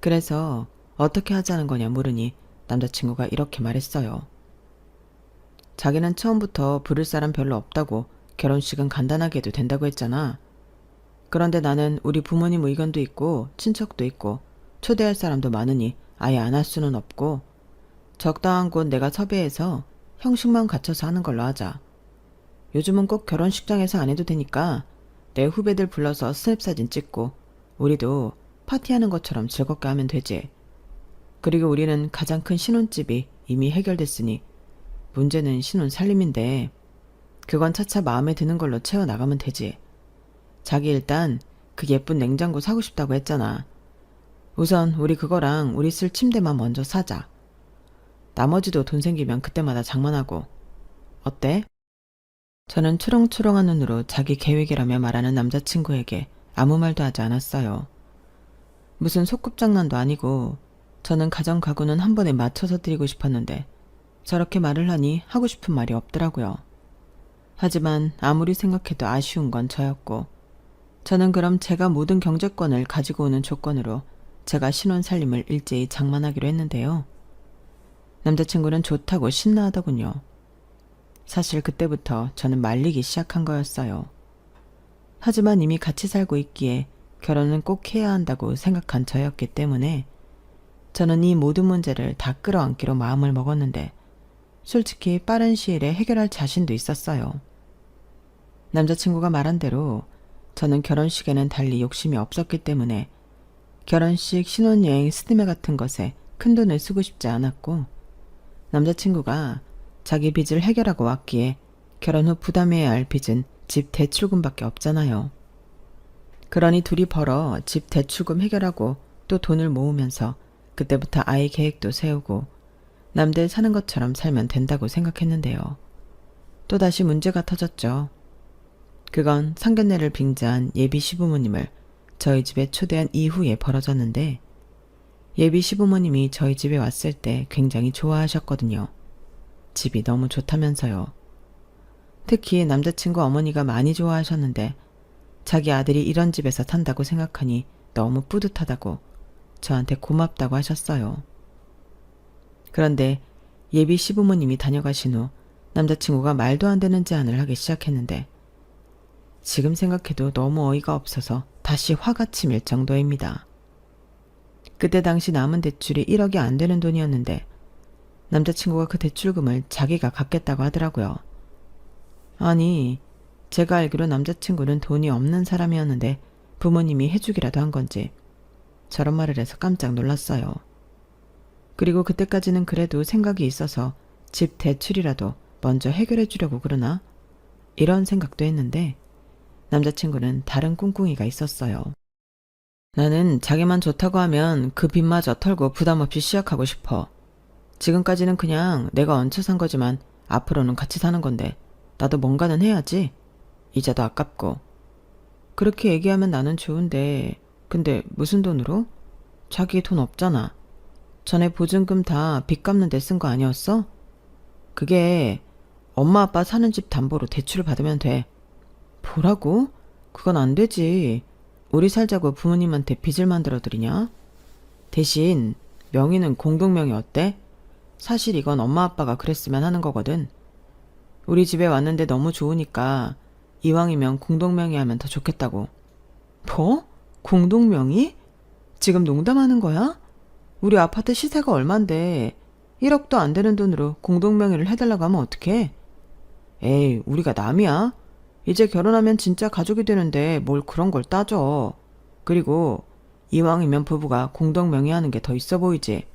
그래서 어떻게 하자는 거냐 물으니 남자친구가 이렇게 말했어요. 자기는 처음부터 부를 사람 별로 없다고 결혼식은 간단하게 해도 된다고 했잖아. 그런데 나는 우리 부모님 의견도 있고 친척도 있고 초대할 사람도 많으니 아예 안 할 수는 없고 적당한 곳 내가 섭외해서 형식만 갖춰서 하는 걸로 하자. 요즘은 꼭 결혼식장에서 안 해도 되니까 내 후배들 불러서 스냅사진 찍고 우리도 파티하는 것처럼 즐겁게 하면 되지. 그리고 우리는 가장 큰 신혼집이 이미 해결됐으니 문제는 신혼 살림인데 그건 차차 마음에 드는 걸로 채워나가면 되지. 자기 일단 그 예쁜 냉장고 사고 싶다고 했잖아. 우선 우리 그거랑 우리 쓸 침대만 먼저 사자. 나머지도 돈 생기면 그때마다 장만하고. 어때? 저는 초롱초롱한 눈으로 자기 계획이라며 말하는 남자친구에게 아무 말도 하지 않았어요. 무슨 소꿉장난도 아니고 저는 가정 가구는 한 번에 맞춰서 드리고 싶었는데 저렇게 말을 하니 하고 싶은 말이 없더라고요. 하지만 아무리 생각해도 아쉬운 건 저였고 저는 그럼 제가 모든 경제권을 가지고 오는 조건으로 제가 신혼 살림을 일제히 장만하기로 했는데요. 남자친구는 좋다고 신나하더군요. 사실 그때부터 저는 말리기 시작한 거였어요. 하지만 이미 같이 살고 있기에 결혼은 꼭 해야 한다고 생각한 저였기 때문에 저는 이 모든 문제를 다 끌어안기로 마음을 먹었는데 솔직히 빠른 시일에 해결할 자신도 있었어요. 남자친구가 말한 대로 저는 결혼식에는 달리 욕심이 없었기 때문에 결혼식, 신혼여행, 스드메 같은 것에 큰돈을 쓰고 싶지 않았고 남자친구가 자기 빚을 해결하고 왔기에 결혼 후 부담해야 할 빚은 집 대출금밖에 없잖아요. 그러니 둘이 벌어 집 대출금 해결하고 또 돈을 모으면서 그때부터 아이 계획도 세우고 남들 사는 것처럼 살면 된다고 생각했는데요. 또다시 문제가 터졌죠. 그건 상견례를 빙자한 예비 시부모님을 저희 집에 초대한 이후에 벌어졌는데 예비 시부모님이 저희 집에 왔을 때 굉장히 좋아하셨거든요. 집이 너무 좋다면서요. 특히 남자친구 어머니가 많이 좋아하셨는데 자기 아들이 이런 집에서 산다고 생각하니 너무 뿌듯하다고 저한테 고맙다고 하셨어요. 그런데 예비 시부모님이 다녀가신 후 남자친구가 말도 안 되는 제안을 하기 시작했는데 지금 생각해도 너무 어이가 없어서 다시 화가 치밀 정도입니다. 그때 당시 남은 대출이 1억이 안 되는 돈이었는데 남자친구가 그 대출금을 자기가 갚겠다고 하더라고요. 아니, 제가 알기로 남자친구는 돈이 없는 사람이었는데 부모님이 해주기라도 한 건지 저런 말을 해서 깜짝 놀랐어요. 그리고 그때까지는 그래도 생각이 있어서 집 대출이라도 먼저 해결해 주려고 그러나? 이런 생각도 했는데 남자친구는 다른 꿍꿍이가 있었어요. 나는 자기만 좋다고 하면 그 빚마저 털고 부담 없이 시작하고 싶어. 지금까지는 그냥 내가 얹혀 산 거지만 앞으로는 같이 사는 건데 나도 뭔가는 해야지. 이자도 아깝고. 그렇게 얘기하면 나는 좋은데 근데 무슨 돈으로? 자기 돈 없잖아. 전에 보증금 다 빚 갚는 데 쓴 거 아니었어? 그게 엄마 아빠 사는 집 담보로 대출을 받으면 돼. 뭐라고? 그건 안 되지. 우리 살자고 부모님한테 빚을 만들어 드리냐? 대신 명의는 공동명의 어때? 사실 이건 엄마 아빠가 그랬으면 하는 거거든. 우리 집에 왔는데 너무 좋으니까 이왕이면 공동명의 하면 더 좋겠다고. 뭐? 공동명의? 지금 농담하는 거야? 우리 아파트 시세가 얼만데 1억도 안 되는 돈으로 공동명의를 해달라고 하면 어떡해? 에이, 우리가 남이야? 이제 결혼하면 진짜 가족이 되는데 뭘 그런 걸 따져. 그리고 이왕이면 부부가 공동명의하는 게 더 있어 보이지.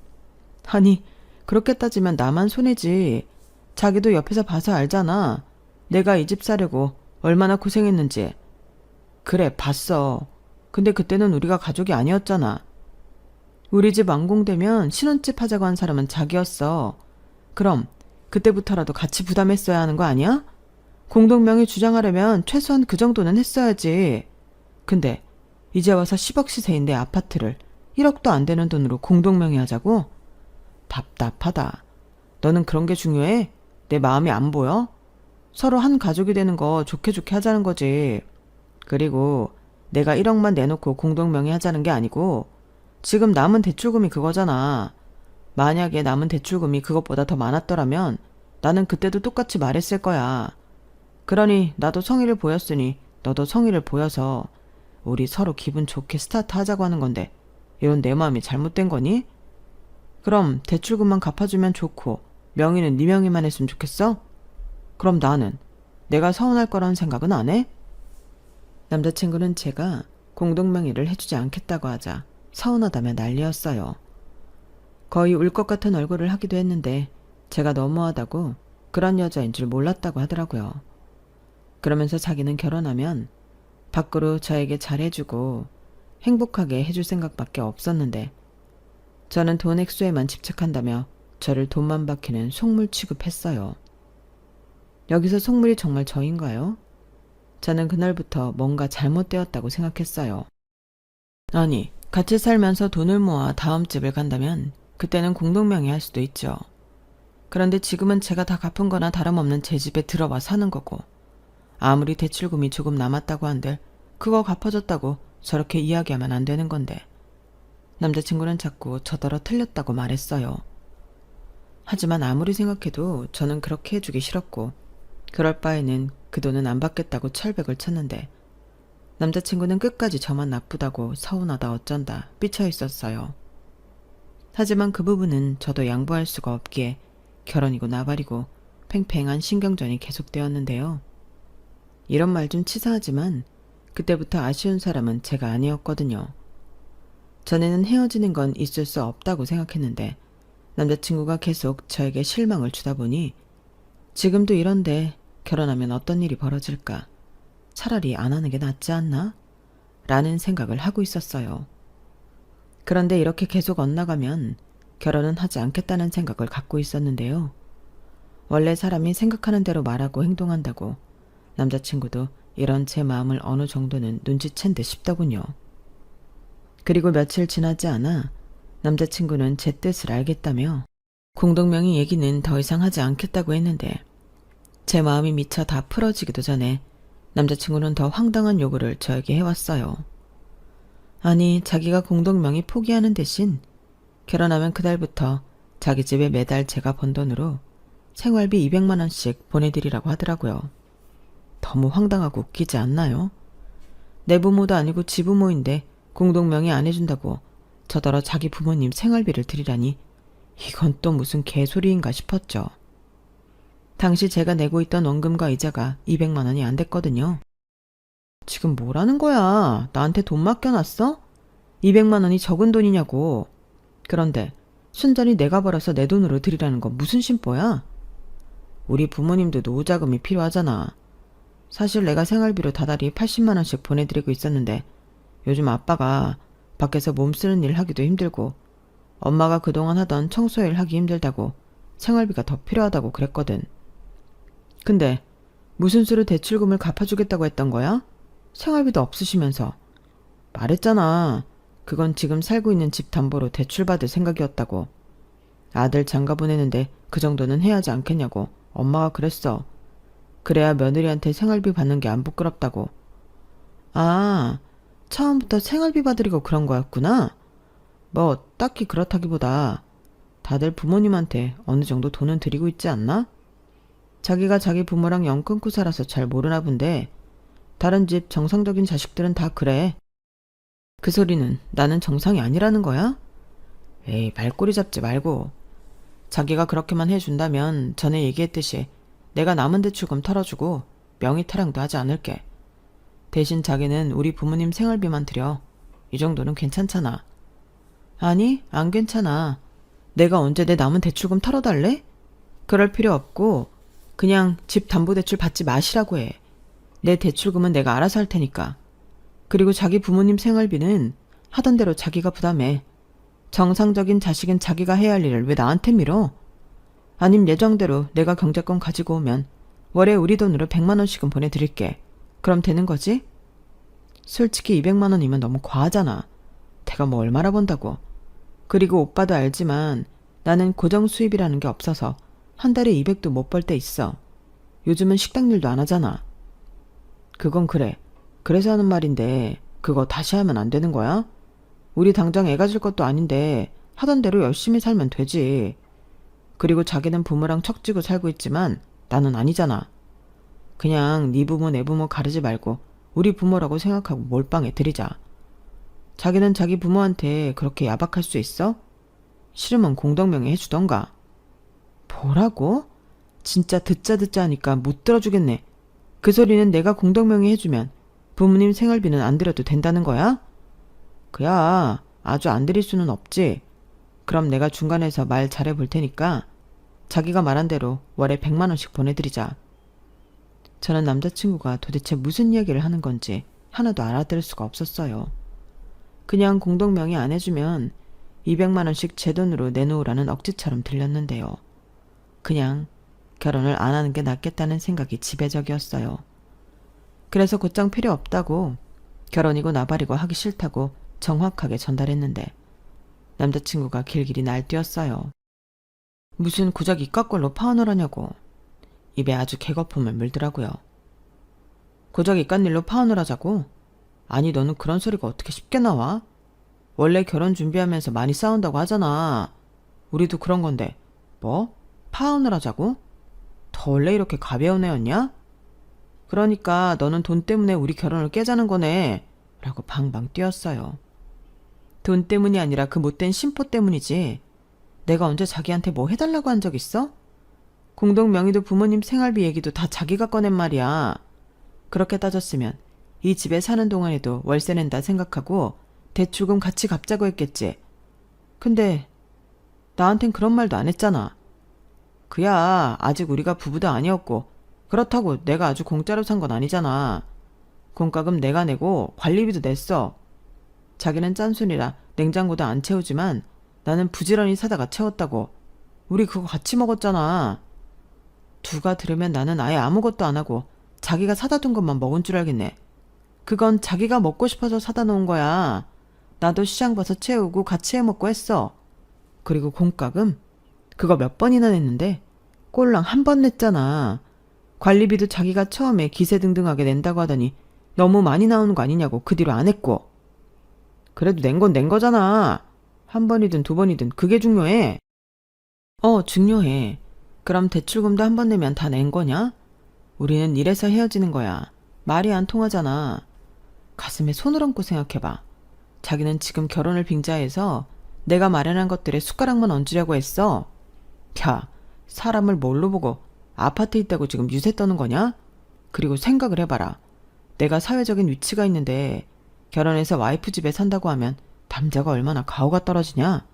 아니, 그렇게 따지면 나만 손해지. 자기도 옆에서 봐서 알잖아. 내가 이 집 사려고 얼마나 고생했는지. 그래, 봤어. 근데 그때는 우리가 가족이 아니었잖아. 우리 집 완공되면 신혼집 하자고 한 사람은 자기였어. 그럼 그때부터라도 같이 부담했어야 하는 거 아니야? 공동명의 주장하려면 최소한 그 정도는 했어야지. 근데 이제 와서 10억 시세인데 아파트를 1억도 안 되는 돈으로 공동명의 하자고? 답답하다. 너는 그런 게 중요해? 내 마음이 안 보여? 서로 한 가족이 되는 거 좋게 좋게 하자는 거지. 그리고 내가 1억만 내놓고 공동명의 하자는 게 아니고 지금 남은 대출금이 그거잖아. 만약에 남은 대출금이 그것보다 더 많았더라면 나는 그때도 똑같이 말했을 거야. 그러니 나도 성의를 보였으니 너도 성의를 보여서 우리 서로 기분 좋게 스타트 하자고 하는 건데 이런 내 마음이 잘못된 거니? 그럼 대출금만 갚아주면 좋고 명의는 네 명의만 했으면 좋겠어? 그럼 나는 내가 서운할 거라는 생각은 안 해? 남자친구는 제가 공동명의를 해주지 않겠다고 하자 서운하다며 난리였어요. 거의 울 것 같은 얼굴을 하기도 했는데 제가 너무하다고 그런 여자인 줄 몰랐다고 하더라고요. 그러면서 자기는 결혼하면 밖으로 저에게 잘해주고 행복하게 해줄 생각밖에 없었는데 저는 돈 액수에만 집착한다며 저를 돈만 박히는 속물 취급했어요. 여기서 속물이 정말 저인가요? 저는 그날부터 뭔가 잘못되었다고 생각했어요. 아니, 같이 살면서 돈을 모아 다음 집을 간다면 그때는 공동명의 할 수도 있죠. 그런데 지금은 제가 다 갚은 거나 다름없는 제 집에 들어와 사는 거고 아무리 대출금이 조금 남았다고 한들 그거 갚아줬다고 저렇게 이야기하면 안 되는 건데 남자친구는 자꾸 저더러 틀렸다고 말했어요. 하지만 아무리 생각해도 저는 그렇게 해주기 싫었고 그럴 바에는 그 돈은 안 받겠다고 철벽을 쳤는데 남자친구는 끝까지 저만 나쁘다고 서운하다 어쩐다 삐쳐 있었어요. 하지만 그 부분은 저도 양보할 수가 없기에 결혼이고 나발이고 팽팽한 신경전이 계속되었는데요. 이런 말 좀 치사하지만 그때부터 아쉬운 사람은 제가 아니었거든요. 전에는 헤어지는 건 있을 수 없다고 생각했는데 남자친구가 계속 저에게 실망을 주다 보니 지금도 이런데 결혼하면 어떤 일이 벌어질까? 차라리 안 하는 게 낫지 않나? 라는 생각을 하고 있었어요. 그런데 이렇게 계속 엇나가면 결혼은 하지 않겠다는 생각을 갖고 있었는데요. 원래 사람이 생각하는 대로 말하고 행동한다고 남자친구도 이런 제 마음을 어느 정도는 눈치챈 듯 싶더군요. 그리고 며칠 지나지 않아 남자친구는 제 뜻을 알겠다며 공동명의 얘기는 더 이상 하지 않겠다고 했는데 제 마음이 미쳐 다 풀어지기도 전에 남자친구는 더 황당한 요구를 저에게 해왔어요. 아니, 자기가 공동명의 포기하는 대신 결혼하면 그달부터 자기 집에 매달 제가 번 돈으로 생활비 200만 원씩 보내드리라고 하더라고요. 너무 황당하고 웃기지 않나요? 내 부모도 아니고 지 부모인데 공동명의 안 해준다고 저더러 자기 부모님 생활비를 드리라니 이건 또 무슨 개소리인가 싶었죠. 당시 제가 내고 있던 원금과 이자가 200만 원이 안 됐거든요. 지금 뭐라는 거야? 나한테 돈 맡겨놨어? 200만 원이 적은 돈이냐고. 그런데 순전히 내가 벌어서 내 돈으로 드리라는 건 무슨 심보야? 우리 부모님도 노후자금이 필요하잖아. 사실 내가 생활비로 다달이 80만 원씩 보내드리고 있었는데 요즘 아빠가 밖에서 몸 쓰는 일 하기도 힘들고 엄마가 그동안 하던 청소일 하기 힘들다고 생활비가 더 필요하다고 그랬거든. 근데 무슨 수로 대출금을 갚아주겠다고 했던 거야? 생활비도 없으시면서. 말했잖아. 그건 지금 살고 있는 집 담보로 대출받을 생각이었다고. 아들 장가 보내는데 그 정도는 해야 하지 않겠냐고 엄마가 그랬어. 그래야 며느리한테 생활비 받는 게 안 부끄럽다고. 아, 처음부터 생활비 받으려고 그런 거였구나. 뭐 딱히 그렇다기보다 다들 부모님한테 어느 정도 돈은 드리고 있지 않나? 자기가 자기 부모랑 연 끊고 살아서 잘 모르나 본데 다른 집 정상적인 자식들은 다 그래. 그 소리는 나는 정상이 아니라는 거야? 에이, 말꼬리 잡지 말고. 자기가 그렇게만 해준다면 전에 얘기했듯이 내가 남은 대출금 털어주고 명의 타령도 하지 않을게. 대신 자기는 우리 부모님 생활비만 드려. 이 정도는 괜찮잖아. 아니, 안 괜찮아. 내가 언제 내 남은 대출금 털어달래? 그럴 필요 없고 그냥 집 담보대출 받지 마시라고 해. 내 대출금은 내가 알아서 할 테니까. 그리고 자기 부모님 생활비는 하던 대로 자기가 부담해. 정상적인 자식은 자기가 해야 할 일을 왜 나한테 밀어? 아님 예정대로 내가 경제권 가지고 오면 월에 우리 돈으로 100만 원씩은 보내드릴게. 그럼 되는 거지? 솔직히 200만 원이면 너무 과하잖아. 내가 뭐 얼마나 번다고. 그리고 오빠도 알지만 나는 고정 수입이라는 게 없어서 한 달에 200도 못 벌 때 있어. 요즘은 식당 일도 안 하잖아. 그건 그래. 그래서 하는 말인데 그거 다시 하면 안 되는 거야? 우리 당장 애 가질 것도 아닌데 하던 대로 열심히 살면 되지. 그리고 자기는 부모랑 척지고 살고 있지만 나는 아니잖아. 그냥 네 부모 내 부모 가르지 말고 우리 부모라고 생각하고 몰빵해 드리자. 자기는 자기 부모한테 그렇게 야박할 수 있어? 싫으면 공동명의 해주던가. 뭐라고? 진짜 듣자 하니까 못 들어주겠네. 그 소리는 내가 공동명의 해주면 부모님 생활비는 안 드려도 된다는 거야? 그야 아주 안 드릴 수는 없지. 그럼 내가 중간에서 말 잘해볼 테니까 자기가 말한 대로 월에 100만 원씩 보내드리자. 저는 남자친구가 도대체 무슨 이야기를 하는 건지 하나도 알아들을 수가 없었어요. 그냥 공동명의 안 해주면 200만 원씩 제 돈으로 내놓으라는 억지처럼 들렸는데요. 그냥 결혼을 안 하는 게 낫겠다는 생각이 지배적이었어요. 그래서 곧장 필요 없다고, 결혼이고 나발이고 하기 싫다고 정확하게 전달했는데 남자친구가 길길이 날뛰었어요. 무슨 고작 이깟걸로 파혼을 하냐고 입에 아주 개거품을 물더라고요. 고작 이깟 일로 파혼을 하자고? 아니, 너는 그런 소리가 어떻게 쉽게 나와? 원래 결혼 준비하면서 많이 싸운다고 하잖아. 우리도 그런 건데 뭐? 파혼을 하자고? 더 원래 이렇게 가벼운 애였냐? 그러니까 너는 돈 때문에 우리 결혼을 깨자는 거네 라고 방방 뛰었어요. 돈 때문이 아니라 그 못된 심포 때문이지. 내가 언제 자기한테 뭐 해달라고 한 적 있어? 공동명의도 부모님 생활비 얘기도 다 자기가 꺼낸 말이야. 그렇게 따졌으면 이 집에 사는 동안에도 월세 낸다 생각하고 대출금 같이 갚자고 했겠지. 근데 나한텐 그런 말도 안 했잖아. 그야 아직 우리가 부부도 아니었고 그렇다고 내가 아주 공짜로 산 건 아니잖아. 공과금 내가 내고 관리비도 냈어. 자기는 짠순이라 냉장고도 안 채우지만 나는 부지런히 사다가 채웠다고. 우리 그거 같이 먹었잖아. 누가 들으면 나는 아예 아무것도 안 하고 자기가 사다 둔 것만 먹은 줄 알겠네. 그건 자기가 먹고 싶어서 사다 놓은 거야. 나도 시장 봐서 채우고 같이 해먹고 했어. 그리고 공과금? 그거 몇 번이나 냈는데 꼴랑 한 번 냈잖아. 관리비도 자기가 처음에 기세등등하게 낸다고 하더니 너무 많이 나오는 거 아니냐고 그 뒤로 안 했고. 그래도 낸 건 낸 거잖아. 한 번이든 두 번이든 그게 중요해. 중요해. 그럼 대출금도 한 번 내면 다 낸 거냐? 우리는 이래서 헤어지는 거야. 말이 안 통하잖아. 가슴에 손을 얹고 생각해봐. 자기는 지금 결혼을 빙자해서 내가 마련한 것들에 숟가락만 얹으려고 했어. 야, 사람을 뭘로 보고 아파트 있다고 지금 유세 떠는 거냐? 그리고 생각을 해봐라. 내가 사회적인 위치가 있는데 결혼해서 와이프 집에 산다고 하면 남자가 얼마나 가오가 떨어지냐?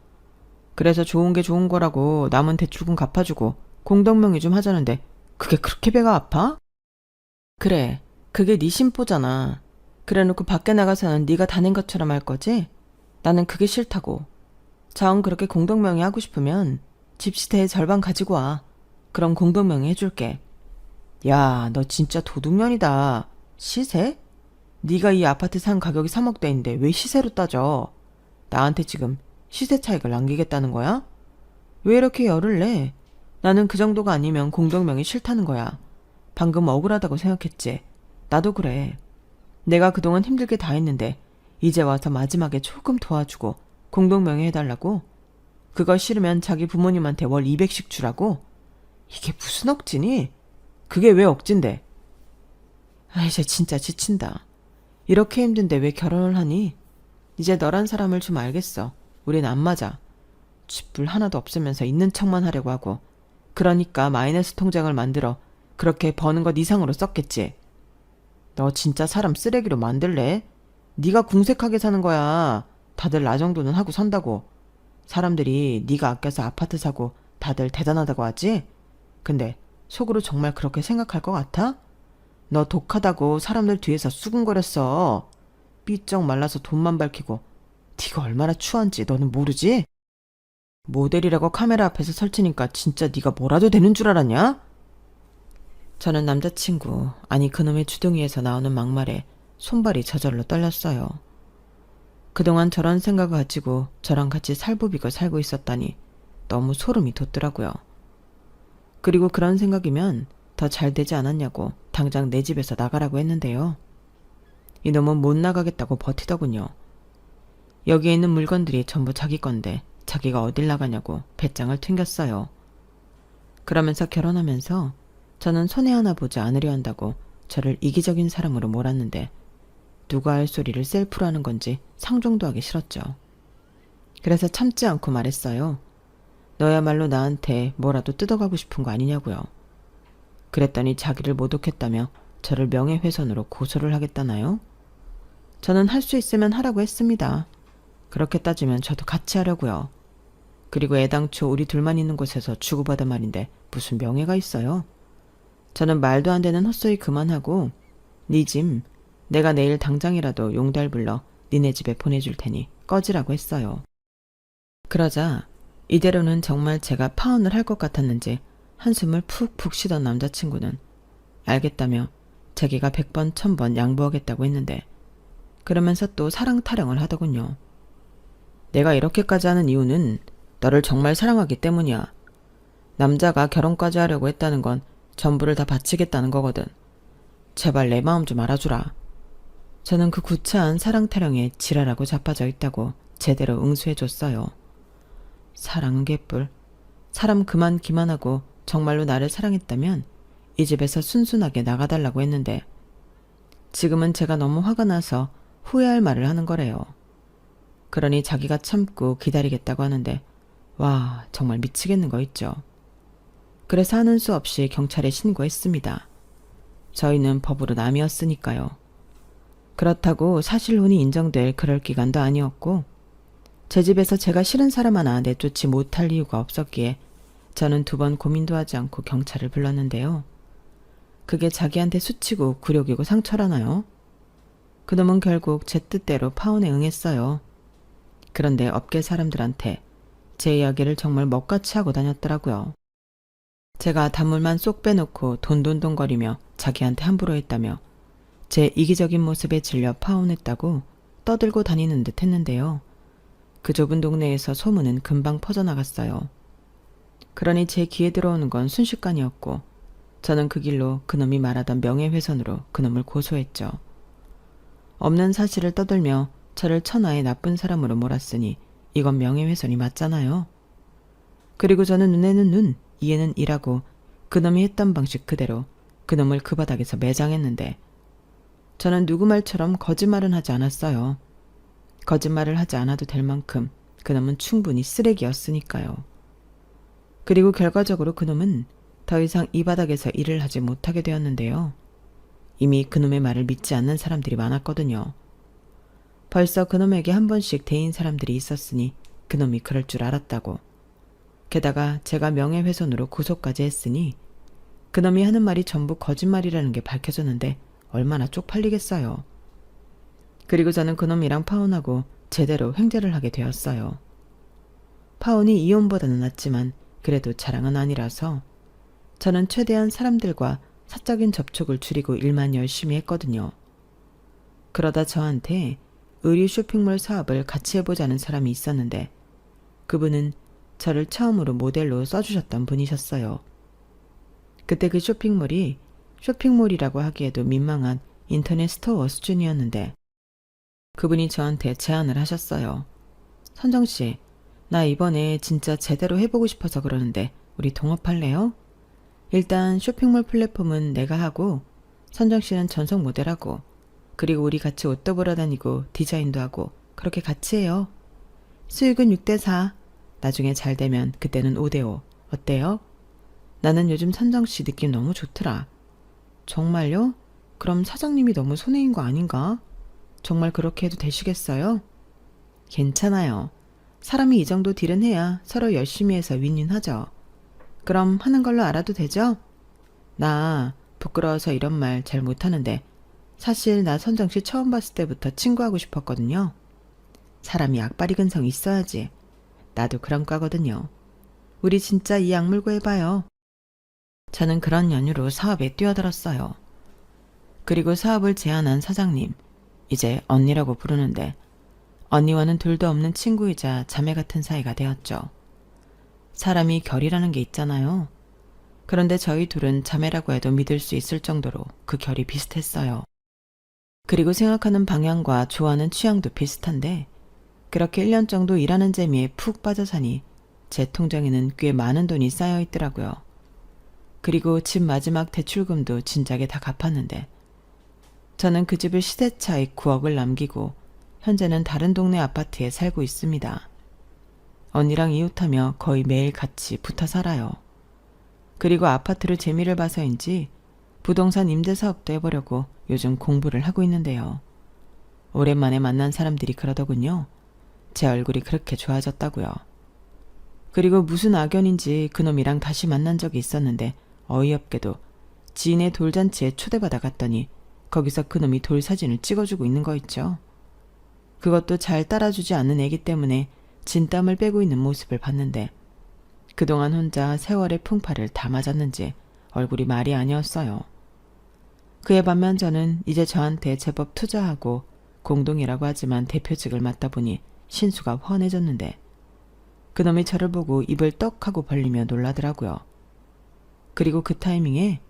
그래서 좋은 게 좋은 거라고 남은 대출금 갚아주고 공동명의 좀 하자는데 그게 그렇게 배가 아파? 그래, 그게 네 심보잖아. 그래놓고 밖에 나가서는 네가 다닌 것처럼 할 거지? 나는 그게 싫다고. 자원 그렇게 공동명의 하고 싶으면 집 시세의 절반 가지고 와. 그럼 공동명의 해줄게. 야, 너 진짜 도둑년이다. 시세? 네가 이 아파트 산 가격이 3억 대인데 왜 시세로 따져? 나한테 지금 시세 차익을 남기겠다는 거야? 왜 이렇게 열을 내? 나는 그 정도가 아니면 공동명의 싫다는 거야. 방금 억울하다고 생각했지. 나도 그래. 내가 그동안 힘들게 다 했는데 이제 와서 마지막에 조금 도와주고 공동명의 해달라고? 그거 싫으면 자기 부모님한테 월 200씩 주라고? 이게 무슨 억지니? 그게 왜 억진데? 아, 이제 진짜 지친다. 이렇게 힘든데 왜 결혼을 하니? 이제 너란 사람을 좀 알겠어. 우린 안 맞아. 쥐뿔 하나도 없으면서 있는 척만 하려고 하고. 그러니까 마이너스 통장을 만들어 그렇게 버는 것 이상으로 썼겠지. 너 진짜 사람 쓰레기로 만들래? 네가 궁색하게 사는 거야. 다들 나 정도는 하고 산다고. 사람들이 네가 아껴서 아파트 사고 다들 대단하다고 하지? 근데 속으로 정말 그렇게 생각할 것 같아? 너 독하다고 사람들 뒤에서 수군거렸어. 삐쩍 말라서 돈만 밝히고. 네가 얼마나 추한지 너는 모르지? 모델이라고 카메라 앞에서 설치니까 진짜 네가 뭐라도 되는 줄 알았냐? 저는 남자친구, 아니 그놈의 주둥이에서 나오는 막말에 손발이 저절로 떨렸어요. 그동안 저런 생각을 가지고 저랑 같이 살부비고 살고 있었다니 너무 소름이 돋더라고요. 그리고 그런 생각이면 더 잘 되지 않았냐고 당장 내 집에서 나가라고 했는데요. 이놈은 못 나가겠다고 버티더군요. 여기에 있는 물건들이 전부 자기 건데 자기가 어딜 나가냐고 배짱을 튕겼어요. 그러면서 결혼하면서 저는 손해 하나 보지 않으려 한다고 저를 이기적인 사람으로 몰았는데 누가 할 소리를 셀프로 하는 건지 상종도 하기 싫었죠. 그래서 참지 않고 말했어요. 너야말로 나한테 뭐라도 뜯어가고 싶은 거 아니냐고요. 그랬더니 자기를 모독했다며 저를 명예훼손으로 고소를 하겠다나요? 저는 할 수 있으면 하라고 했습니다. 그렇게 따지면 저도 같이 하려고요. 그리고 애당초 우리 둘만 있는 곳에서 주고받아 말인데 무슨 명예가 있어요? 저는 말도 안 되는 헛소리 그만하고 네 집 내가 내일 당장이라도 용달 불러 니네 집에 보내줄 테니 꺼지라고 했어요. 그러자 이대로는 정말 제가 파혼을 할 것 같았는지 한숨을 푹푹 쉬던 남자친구는 알겠다며 자기가 100번 1000번 양보하겠다고 했는데 그러면서 또 사랑 타령을 하더군요. 내가 이렇게까지 하는 이유는 너를 정말 사랑하기 때문이야. 남자가 결혼까지 하려고 했다는 건 전부를 다 바치겠다는 거거든. 제발 내 마음 좀 알아주라. 저는 그 구차한 사랑 타령에 지랄하고 자빠져 있다고 제대로 응수해줬어요. 사랑은 개뿔. 사람 그만 기만하고 정말로 나를 사랑했다면 이 집에서 순순하게 나가달라고 했는데 지금은 제가 너무 화가 나서 후회할 말을 하는 거래요. 그러니 자기가 참고 기다리겠다고 하는데 와, 정말 미치겠는 거 있죠. 그래서 하는 수 없이 경찰에 신고했습니다. 저희는 법으로 남이었으니까요. 그렇다고 사실혼이 인정될 그럴 기간도 아니었고 제 집에서 제가 싫은 사람 하나 내쫓지 못할 이유가 없었기에 저는 2번 고민도 하지 않고 경찰을 불렀는데요. 그게 자기한테 수치고 굴욕이고 상처라나요? 그놈은 결국 제 뜻대로 파혼에 응했어요. 그런데 업계 사람들한테 제 이야기를 정말 먹같이 하고 다녔더라고요. 제가 단물만 쏙 빼놓고 돈돈돈거리며 자기한테 함부로 했다며 제 이기적인 모습에 질려 파혼했다고 떠들고 다니는 듯 했는데요. 그 좁은 동네에서 소문은 금방 퍼져나갔어요. 그러니 제 귀에 들어오는 건 순식간이었고 저는 그 길로 그놈이 말하던 명예훼손으로 그놈을 고소했죠. 없는 사실을 떠들며 저를 천하의 나쁜 사람으로 몰았으니 이건 명예훼손이 맞잖아요. 그리고 저는 눈에는 눈, 이에는 이라고 그놈이 했던 방식 그대로 그놈을 그 바닥에서 매장했는데 저는 누구 말처럼 거짓말은 하지 않았어요. 거짓말을 하지 않아도 될 만큼 그놈은 충분히 쓰레기였으니까요. 그리고 결과적으로 그놈은 더 이상 이 바닥에서 일을 하지 못하게 되었는데요. 이미 그놈의 말을 믿지 않는 사람들이 많았거든요. 벌써 그놈에게 한 번씩 대인 사람들이 있었으니 그놈이 그럴 줄 알았다고. 게다가 제가 명예훼손으로 고소까지 했으니 그놈이 하는 말이 전부 거짓말이라는 게 밝혀졌는데 얼마나 쪽팔리겠어요. 그리고 저는 그놈이랑 파혼하고 제대로 횡재를 하게 되었어요. 파혼이 이혼보다는 낫지만 그래도 자랑은 아니라서 저는 최대한 사람들과 사적인 접촉을 줄이고 일만 열심히 했거든요. 그러다 저한테 의류 쇼핑몰 사업을 같이 해보자는 사람이 있었는데 그분은 저를 처음으로 모델로 써주셨던 분이셨어요. 그때 그 쇼핑몰이 쇼핑몰이라고 하기에도 민망한 인터넷 스토어 수준이었는데 그분이 저한테 제안을 하셨어요. 선정씨, 나 이번에 진짜 제대로 해보고 싶어서 그러는데 우리 동업할래요? 일단 쇼핑몰 플랫폼은 내가 하고 선정씨는 전속 모델하고 그리고 우리 같이 옷도 보러 다니고 디자인도 하고 그렇게 같이 해요. 수익은 6대4. 나중에 잘 되면 그때는 5대5. 어때요? 나는 요즘 선정씨 느낌 너무 좋더라. 정말요? 그럼 사장님이 너무 손해인 거 아닌가? 정말 그렇게 해도 되시겠어요? 괜찮아요. 사람이 이 정도 딜은 해야 서로 열심히 해서 윈윈하죠. 그럼 하는 걸로 알아도 되죠? 나 부끄러워서 이런 말 잘 못하는데 사실 나 선정씨 처음 봤을 때부터 친구하고 싶었거든요. 사람이 악바리 근성 있어야지. 나도 그런 과거든요. 우리 진짜 이 약물고 해봐요. 저는 그런 연유로 사업에 뛰어들었어요. 그리고 사업을 제안한 사장님, 이제 언니라고 부르는데 언니와는 둘도 없는 친구이자 자매 같은 사이가 되었죠. 사람이 결이라는 게 있잖아요. 그런데 저희 둘은 자매라고 해도 믿을 수 있을 정도로 그 결이 비슷했어요. 그리고 생각하는 방향과 좋아하는 취향도 비슷한데 그렇게 1년 정도 일하는 재미에 푹 빠져 사니 제 통장에는 꽤 많은 돈이 쌓여 있더라고요. 그리고 집 마지막 대출금도 진작에 다 갚았는데 저는 그 집을 시세 차익 9억을 남기고 현재는 다른 동네 아파트에 살고 있습니다. 언니랑 이웃하며 거의 매일 같이 붙어 살아요. 그리고 아파트를 재미를 봐서인지 부동산 임대 사업도 해보려고 요즘 공부를 하고 있는데요. 오랜만에 만난 사람들이 그러더군요. 제 얼굴이 그렇게 좋아졌다고요. 그리고 무슨 악연인지 그놈이랑 다시 만난 적이 있었는데 어이없게도 지인의 돌잔치에 초대받아 갔더니 거기서 그놈이 돌 사진을 찍어주고 있는 거 있죠. 그것도 잘 따라주지 않는 애기 때문에 진땀을 빼고 있는 모습을 봤는데 그동안 혼자 세월의 풍파를 다 맞았는지 얼굴이 말이 아니었어요. 그에 반면 저는 이제 저한테 제법 투자하고 공동이라고 하지만 대표직을 맡다 보니 신수가 훤해졌는데 그놈이 저를 보고 입을 떡 하고 벌리며 놀라더라고요. 그리고 그 타이밍에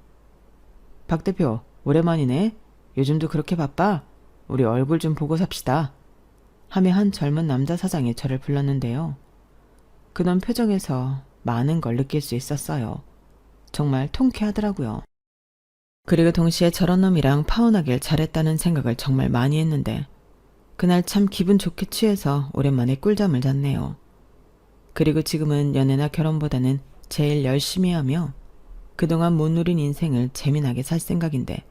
박 대표 오랜만이네. 요즘도 그렇게 바빠? 우리 얼굴 좀 보고 삽시다. 하며 한 젊은 남자 사장이 저를 불렀는데요. 그놈 표정에서 많은 걸 느낄 수 있었어요. 정말 통쾌하더라고요. 그리고 동시에 저런 놈이랑 파혼하길 잘했다는 생각을 정말 많이 했는데 그날 참 기분 좋게 취해서 오랜만에 꿀잠을 잤네요. 그리고 지금은 연애나 결혼보다는 제일 열심히 하며 그동안 못 누린 인생을 재미나게 살 생각인데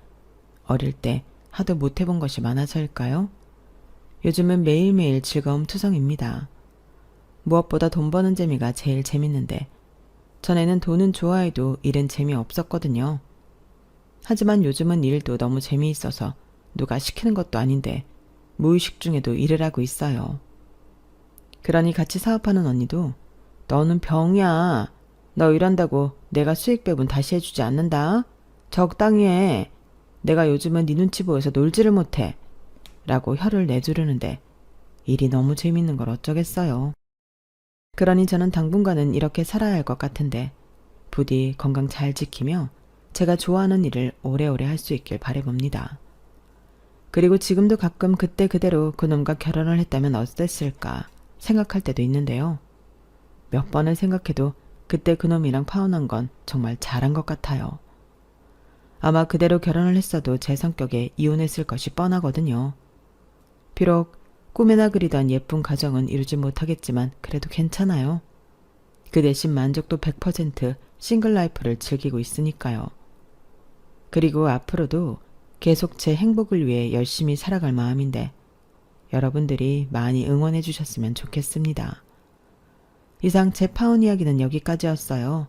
어릴 때 하도 못 해본 것이 많아서일까요? 요즘은 매일매일 즐거움 투성입니다. 무엇보다 돈 버는 재미가 제일 재밌는데 전에는 돈은 좋아해도 일은 재미없었거든요. 하지만 요즘은 일도 너무 재미있어서 누가 시키는 것도 아닌데 무의식 중에도 일을 하고 있어요. 그러니 같이 사업하는 언니도 너는 병이야. 너 일한다고 내가 수익 배분 다시 해주지 않는다. 적당히 해. 내가 요즘은 네 눈치 보여서 놀지를 못해. 라고 혀를 내두르는데 일이 너무 재밌는 걸 어쩌겠어요. 그러니 저는 당분간은 이렇게 살아야 할 것 같은데 부디 건강 잘 지키며 제가 좋아하는 일을 오래오래 할 수 있길 바라봅니다. 그리고 지금도 가끔 그때 그대로 그놈과 결혼을 했다면 어땠을까 생각할 때도 있는데요. 몇 번을 생각해도 그때 그놈이랑 파혼한 건 정말 잘한 것 같아요. 아마 그대로 결혼을 했어도 제 성격에 이혼했을 것이 뻔하거든요. 비록 꿈에나 그리던 예쁜 가정은 이루지 못하겠지만 그래도 괜찮아요. 그 대신 만족도 100% 싱글 라이프를 즐기고 있으니까요. 그리고 앞으로도 계속 제 행복을 위해 열심히 살아갈 마음인데 여러분들이 많이 응원해 주셨으면 좋겠습니다. 이상 제 파혼 이야기는 여기까지였어요.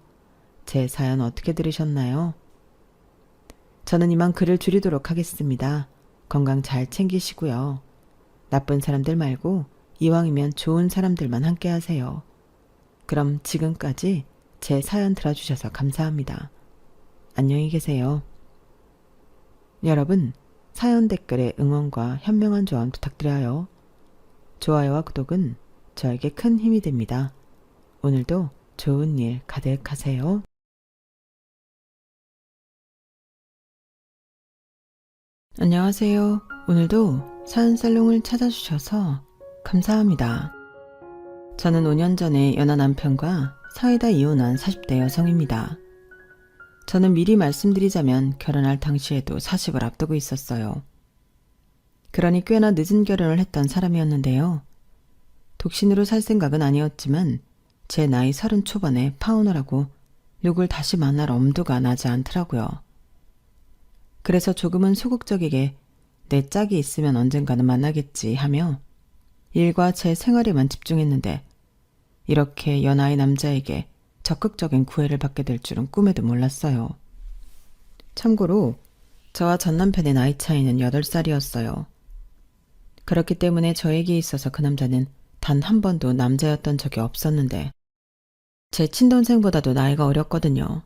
제 사연 어떻게 들으셨나요? 저는 이만 글을 줄이도록 하겠습니다. 건강 잘 챙기시고요. 나쁜 사람들 말고 이왕이면 좋은 사람들만 함께 하세요. 그럼 지금까지 제 사연 들어주셔서 감사합니다. 안녕히 계세요. 여러분, 사연 댓글에 응원과 현명한 조언 부탁드려요. 좋아요와 구독은 저에게 큰 힘이 됩니다. 오늘도 좋은 일 가득하세요. 안녕하세요. 오늘도 사연살롱을 찾아주셔서 감사합니다. 저는 5년 전에 연하 남편과 사이다 이혼한 40대 여성입니다. 저는 미리 말씀드리자면 결혼할 당시에도 40을 앞두고 있었어요. 그러니 꽤나 늦은 결혼을 했던 사람이었는데요. 독신으로 살 생각은 아니었지만 제 나이 30 초반에 파혼을 하고 누굴 다시 만날 엄두가 나지 않더라고요. 그래서 조금은 소극적이게 내 짝이 있으면 언젠가는 만나겠지 하며 일과 제 생활에만 집중했는데 이렇게 연하의 남자에게 적극적인 구애를 받게 될 줄은 꿈에도 몰랐어요. 참고로 저와 전 남편의 나이 차이는 8살이었어요. 그렇기 때문에 저에게 있어서 그 남자는 단 한 번도 남자였던 적이 없었는데 제 친동생보다도 나이가 어렸거든요.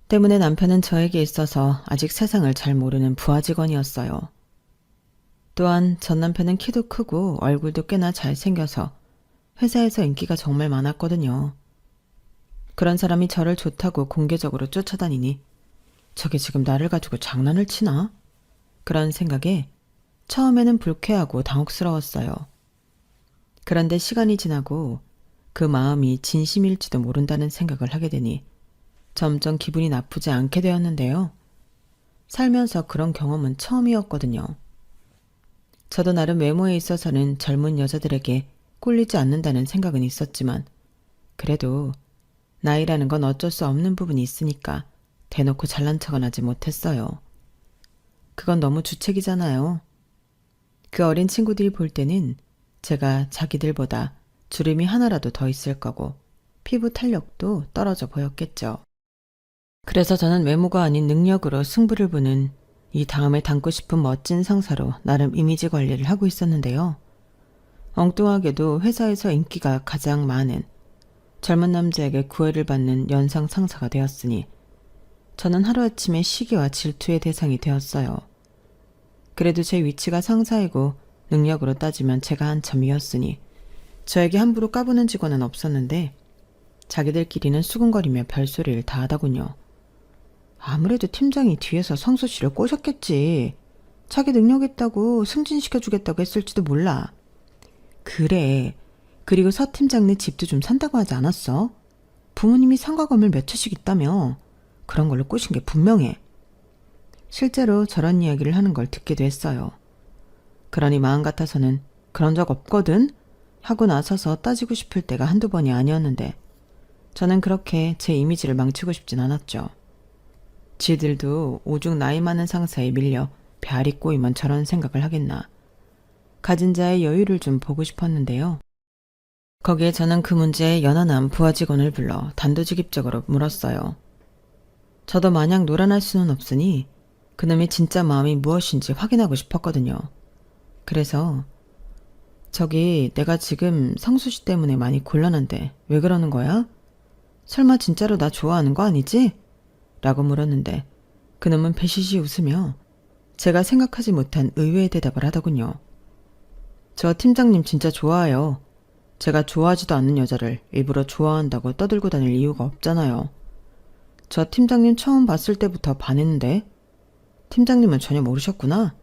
때문에 남편은 저에게 있어서 아직 세상을 잘 모르는 부하 직원이었어요. 또한 전 남편은 키도 크고 얼굴도 꽤나 잘생겨서 회사에서 인기가 정말 많았거든요. 그런 사람이 저를 좋다고 공개적으로 쫓아다니니 저게 지금 나를 가지고 장난을 치나? 그런 생각에 처음에는 불쾌하고 당혹스러웠어요. 그런데 시간이 지나고 그 마음이 진심일지도 모른다는 생각을 하게 되니 점점 기분이 나쁘지 않게 되었는데요. 살면서 그런 경험은 처음이었거든요. 저도 나름 외모에 있어서는 젊은 여자들에게 꿀리지 않는다는 생각은 있었지만 그래도 나이라는 건 어쩔 수 없는 부분이 있으니까 대놓고 잘난 척은 하지 못했어요. 그건 너무 주책이잖아요. 그 어린 친구들이 볼 때는 제가 자기들보다 주름이 하나라도 더 있을 거고 피부 탄력도 떨어져 보였겠죠. 그래서 저는 외모가 아닌 능력으로 승부를 보는 이 다음에 닮고 싶은 멋진 상사로 나름 이미지 관리를 하고 있었는데요. 엉뚱하게도 회사에서 인기가 가장 많은 젊은 남자에게 구애를 받는 연상 상사가 되었으니 저는 하루아침에 시기와 질투의 대상이 되었어요. 그래도 제 위치가 상사이고 능력으로 따지면 제가 한참 위였으니 저에게 함부로 까부는 직원은 없었는데 자기들끼리는 수군거리며 별소리를 다 하더군요. 아무래도 팀장이 뒤에서 성수 씨를 꼬셨겠지. 자기 능력 있다고 승진시켜주겠다고 했을지도 몰라. 그래. 그리고 서 팀장네 집도 좀 산다고 하지 않았어? 부모님이 상가 건물 몇 채씩 있다며. 그런 걸로 꼬신 게 분명해. 실제로 저런 이야기를 하는 걸 듣기도 했어요. 그러니 마음 같아서는 그런 적 없거든? 하고 나서서 따지고 싶을 때가 한두 번이 아니었는데 저는 그렇게 제 이미지를 망치고 싶진 않았죠. 지들도 오죽 나이 많은 상사에 밀려 별이 꼬이면 저런 생각을 하겠나. 가진 자의 여유를 좀 보고 싶었는데요. 거기에 저는 그 문제에 연하남 부하 직원을 불러 단도직입적으로 물었어요. 저도 마냥 놀아날 수는 없으니 그놈의 진짜 마음이 무엇인지 확인하고 싶었거든요. 그래서 저기 내가 지금 성수씨 때문에 많이 곤란한데 왜 그러는 거야? 설마 진짜로 나 좋아하는 거 아니지? 라고 물었는데 그놈은 배시시 웃으며 제가 생각하지 못한 의외의 대답을 하더군요. 저 팀장님 진짜 좋아해요. 제가 좋아하지도 않는 여자를 일부러 좋아한다고 떠들고 다닐 이유가 없잖아요. 저 팀장님 처음 봤을 때부터 반했는데 팀장님은 전혀 모르셨구나.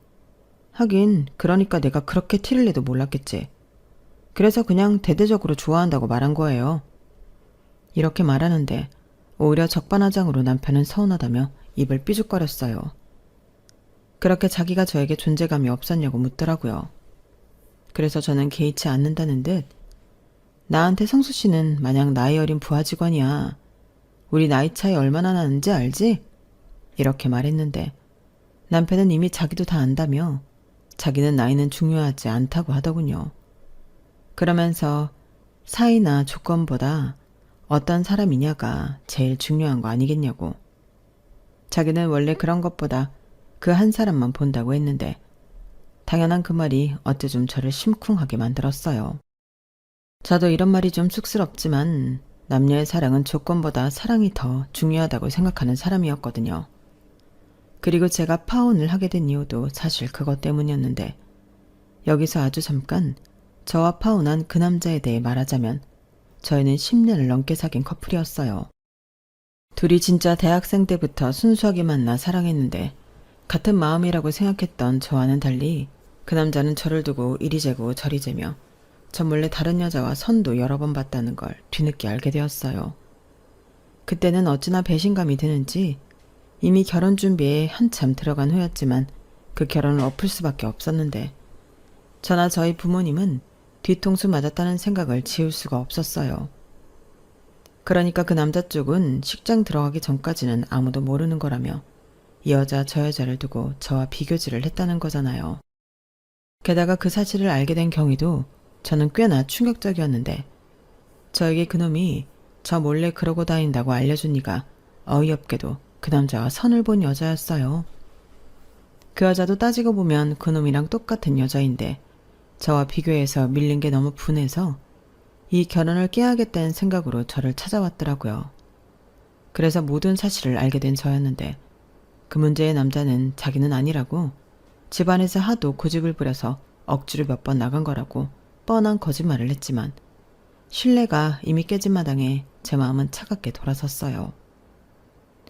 하긴 그러니까 내가 그렇게 티를 내도 몰랐겠지. 그래서 그냥 대대적으로 좋아한다고 말한 거예요. 이렇게 말하는데 오히려 적반하장으로 남편은 서운하다며 입을 삐죽거렸어요. 그렇게 자기가 저에게 존재감이 없었냐고 묻더라고요. 그래서 저는 개의치 않는다는 듯 나한테 성수 씨는 마냥 나이 어린 부하 직원이야. 우리 나이 차이 얼마나 나는지 알지? 이렇게 말했는데 남편은 이미 자기도 다 안다며 자기는 나이는 중요하지 않다고 하더군요. 그러면서 사이나 조건보다 어떤 사람이냐가 제일 중요한 거 아니겠냐고. 자기는 원래 그런 것보다 그 한 사람만 본다고 했는데 당연한 그 말이 어째 좀 저를 심쿵하게 만들었어요. 저도 이런 말이 좀 쑥스럽지만 남녀의 사랑은 조건보다 사랑이 더 중요하다고 생각하는 사람이었거든요. 그리고 제가 파혼을 하게 된 이유도 사실 그것 때문이었는데 여기서 아주 잠깐 저와 파혼한 그 남자에 대해 말하자면 저희는 10년을 넘게 사귄 커플이었어요. 둘이 진짜 대학생 때부터 순수하게 만나 사랑했는데 같은 마음이라고 생각했던 저와는 달리 그 남자는 저를 두고 이리 재고 저리 재며 저 몰래 다른 여자와 선도 여러 번 봤다는 걸 뒤늦게 알게 되었어요. 그때는 어찌나 배신감이 드는지 이미 결혼 준비에 한참 들어간 후였지만 그 결혼을 엎을 수밖에 없었는데 저나 저희 부모님은 뒤통수 맞았다는 생각을 지울 수가 없었어요. 그러니까 그 남자 쪽은 식장 들어가기 전까지는 아무도 모르는 거라며 이 여자 저 여자를 두고 저와 비교질을 했다는 거잖아요. 게다가 그 사실을 알게 된 경위도 저는 꽤나 충격적이었는데 저에게 그놈이 저 몰래 그러고 다닌다고 알려주니까 어이없게도 그 남자와 선을 본 여자였어요. 그 여자도 따지고 보면 그놈이랑 똑같은 여자인데 저와 비교해서 밀린 게 너무 분해서 이 결혼을 깨야겠다는 생각으로 저를 찾아왔더라고요. 그래서 모든 사실을 알게 된 저였는데 그 문제의 남자는 자기는 아니라고 집안에서 하도 고집을 부려서 억지로 몇 번 나간 거라고 뻔한 거짓말을 했지만 신뢰가 이미 깨진 마당에 제 마음은 차갑게 돌아섰어요.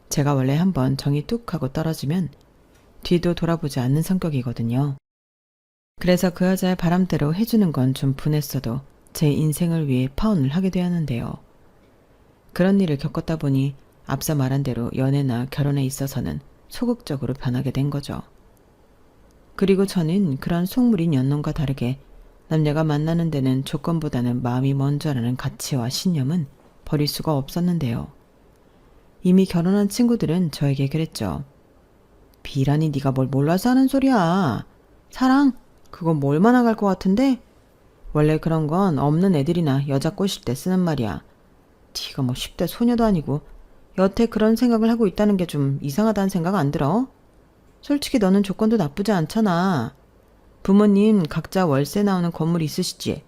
제가 원래 한번 정이 뚝 하고 떨어지면 뒤도 돌아보지 않는 성격이거든요. 그래서 그 여자의 바람대로 해주는 건 좀 분했어도 제 인생을 위해 파혼을 하게 되었는데요. 그런 일을 겪었다 보니 앞서 말한 대로 연애나 결혼에 있어서는 소극적으로 변하게 된 거죠. 그리고 저는 그런 속물인 연놈과 다르게 남녀가 만나는 데는 조건보다는 마음이 먼저라는 가치와 신념은 버릴 수가 없었는데요. 이미 결혼한 친구들은 저에게 그랬죠. 비라니 네가 뭘 몰라서 하는 소리야. 사랑? 그건 뭐 얼마나 갈 것 같은데? 원래 그런 건 없는 애들이나 여자 꼬실 때 쓰는 말이야. 네가 뭐 10대 소녀도 아니고 여태 그런 생각을 하고 있다는 게 좀 이상하다는 생각 안 들어? 솔직히 너는 조건도 나쁘지 않잖아. 부모님 각자 월세 나오는 건물 있으시지?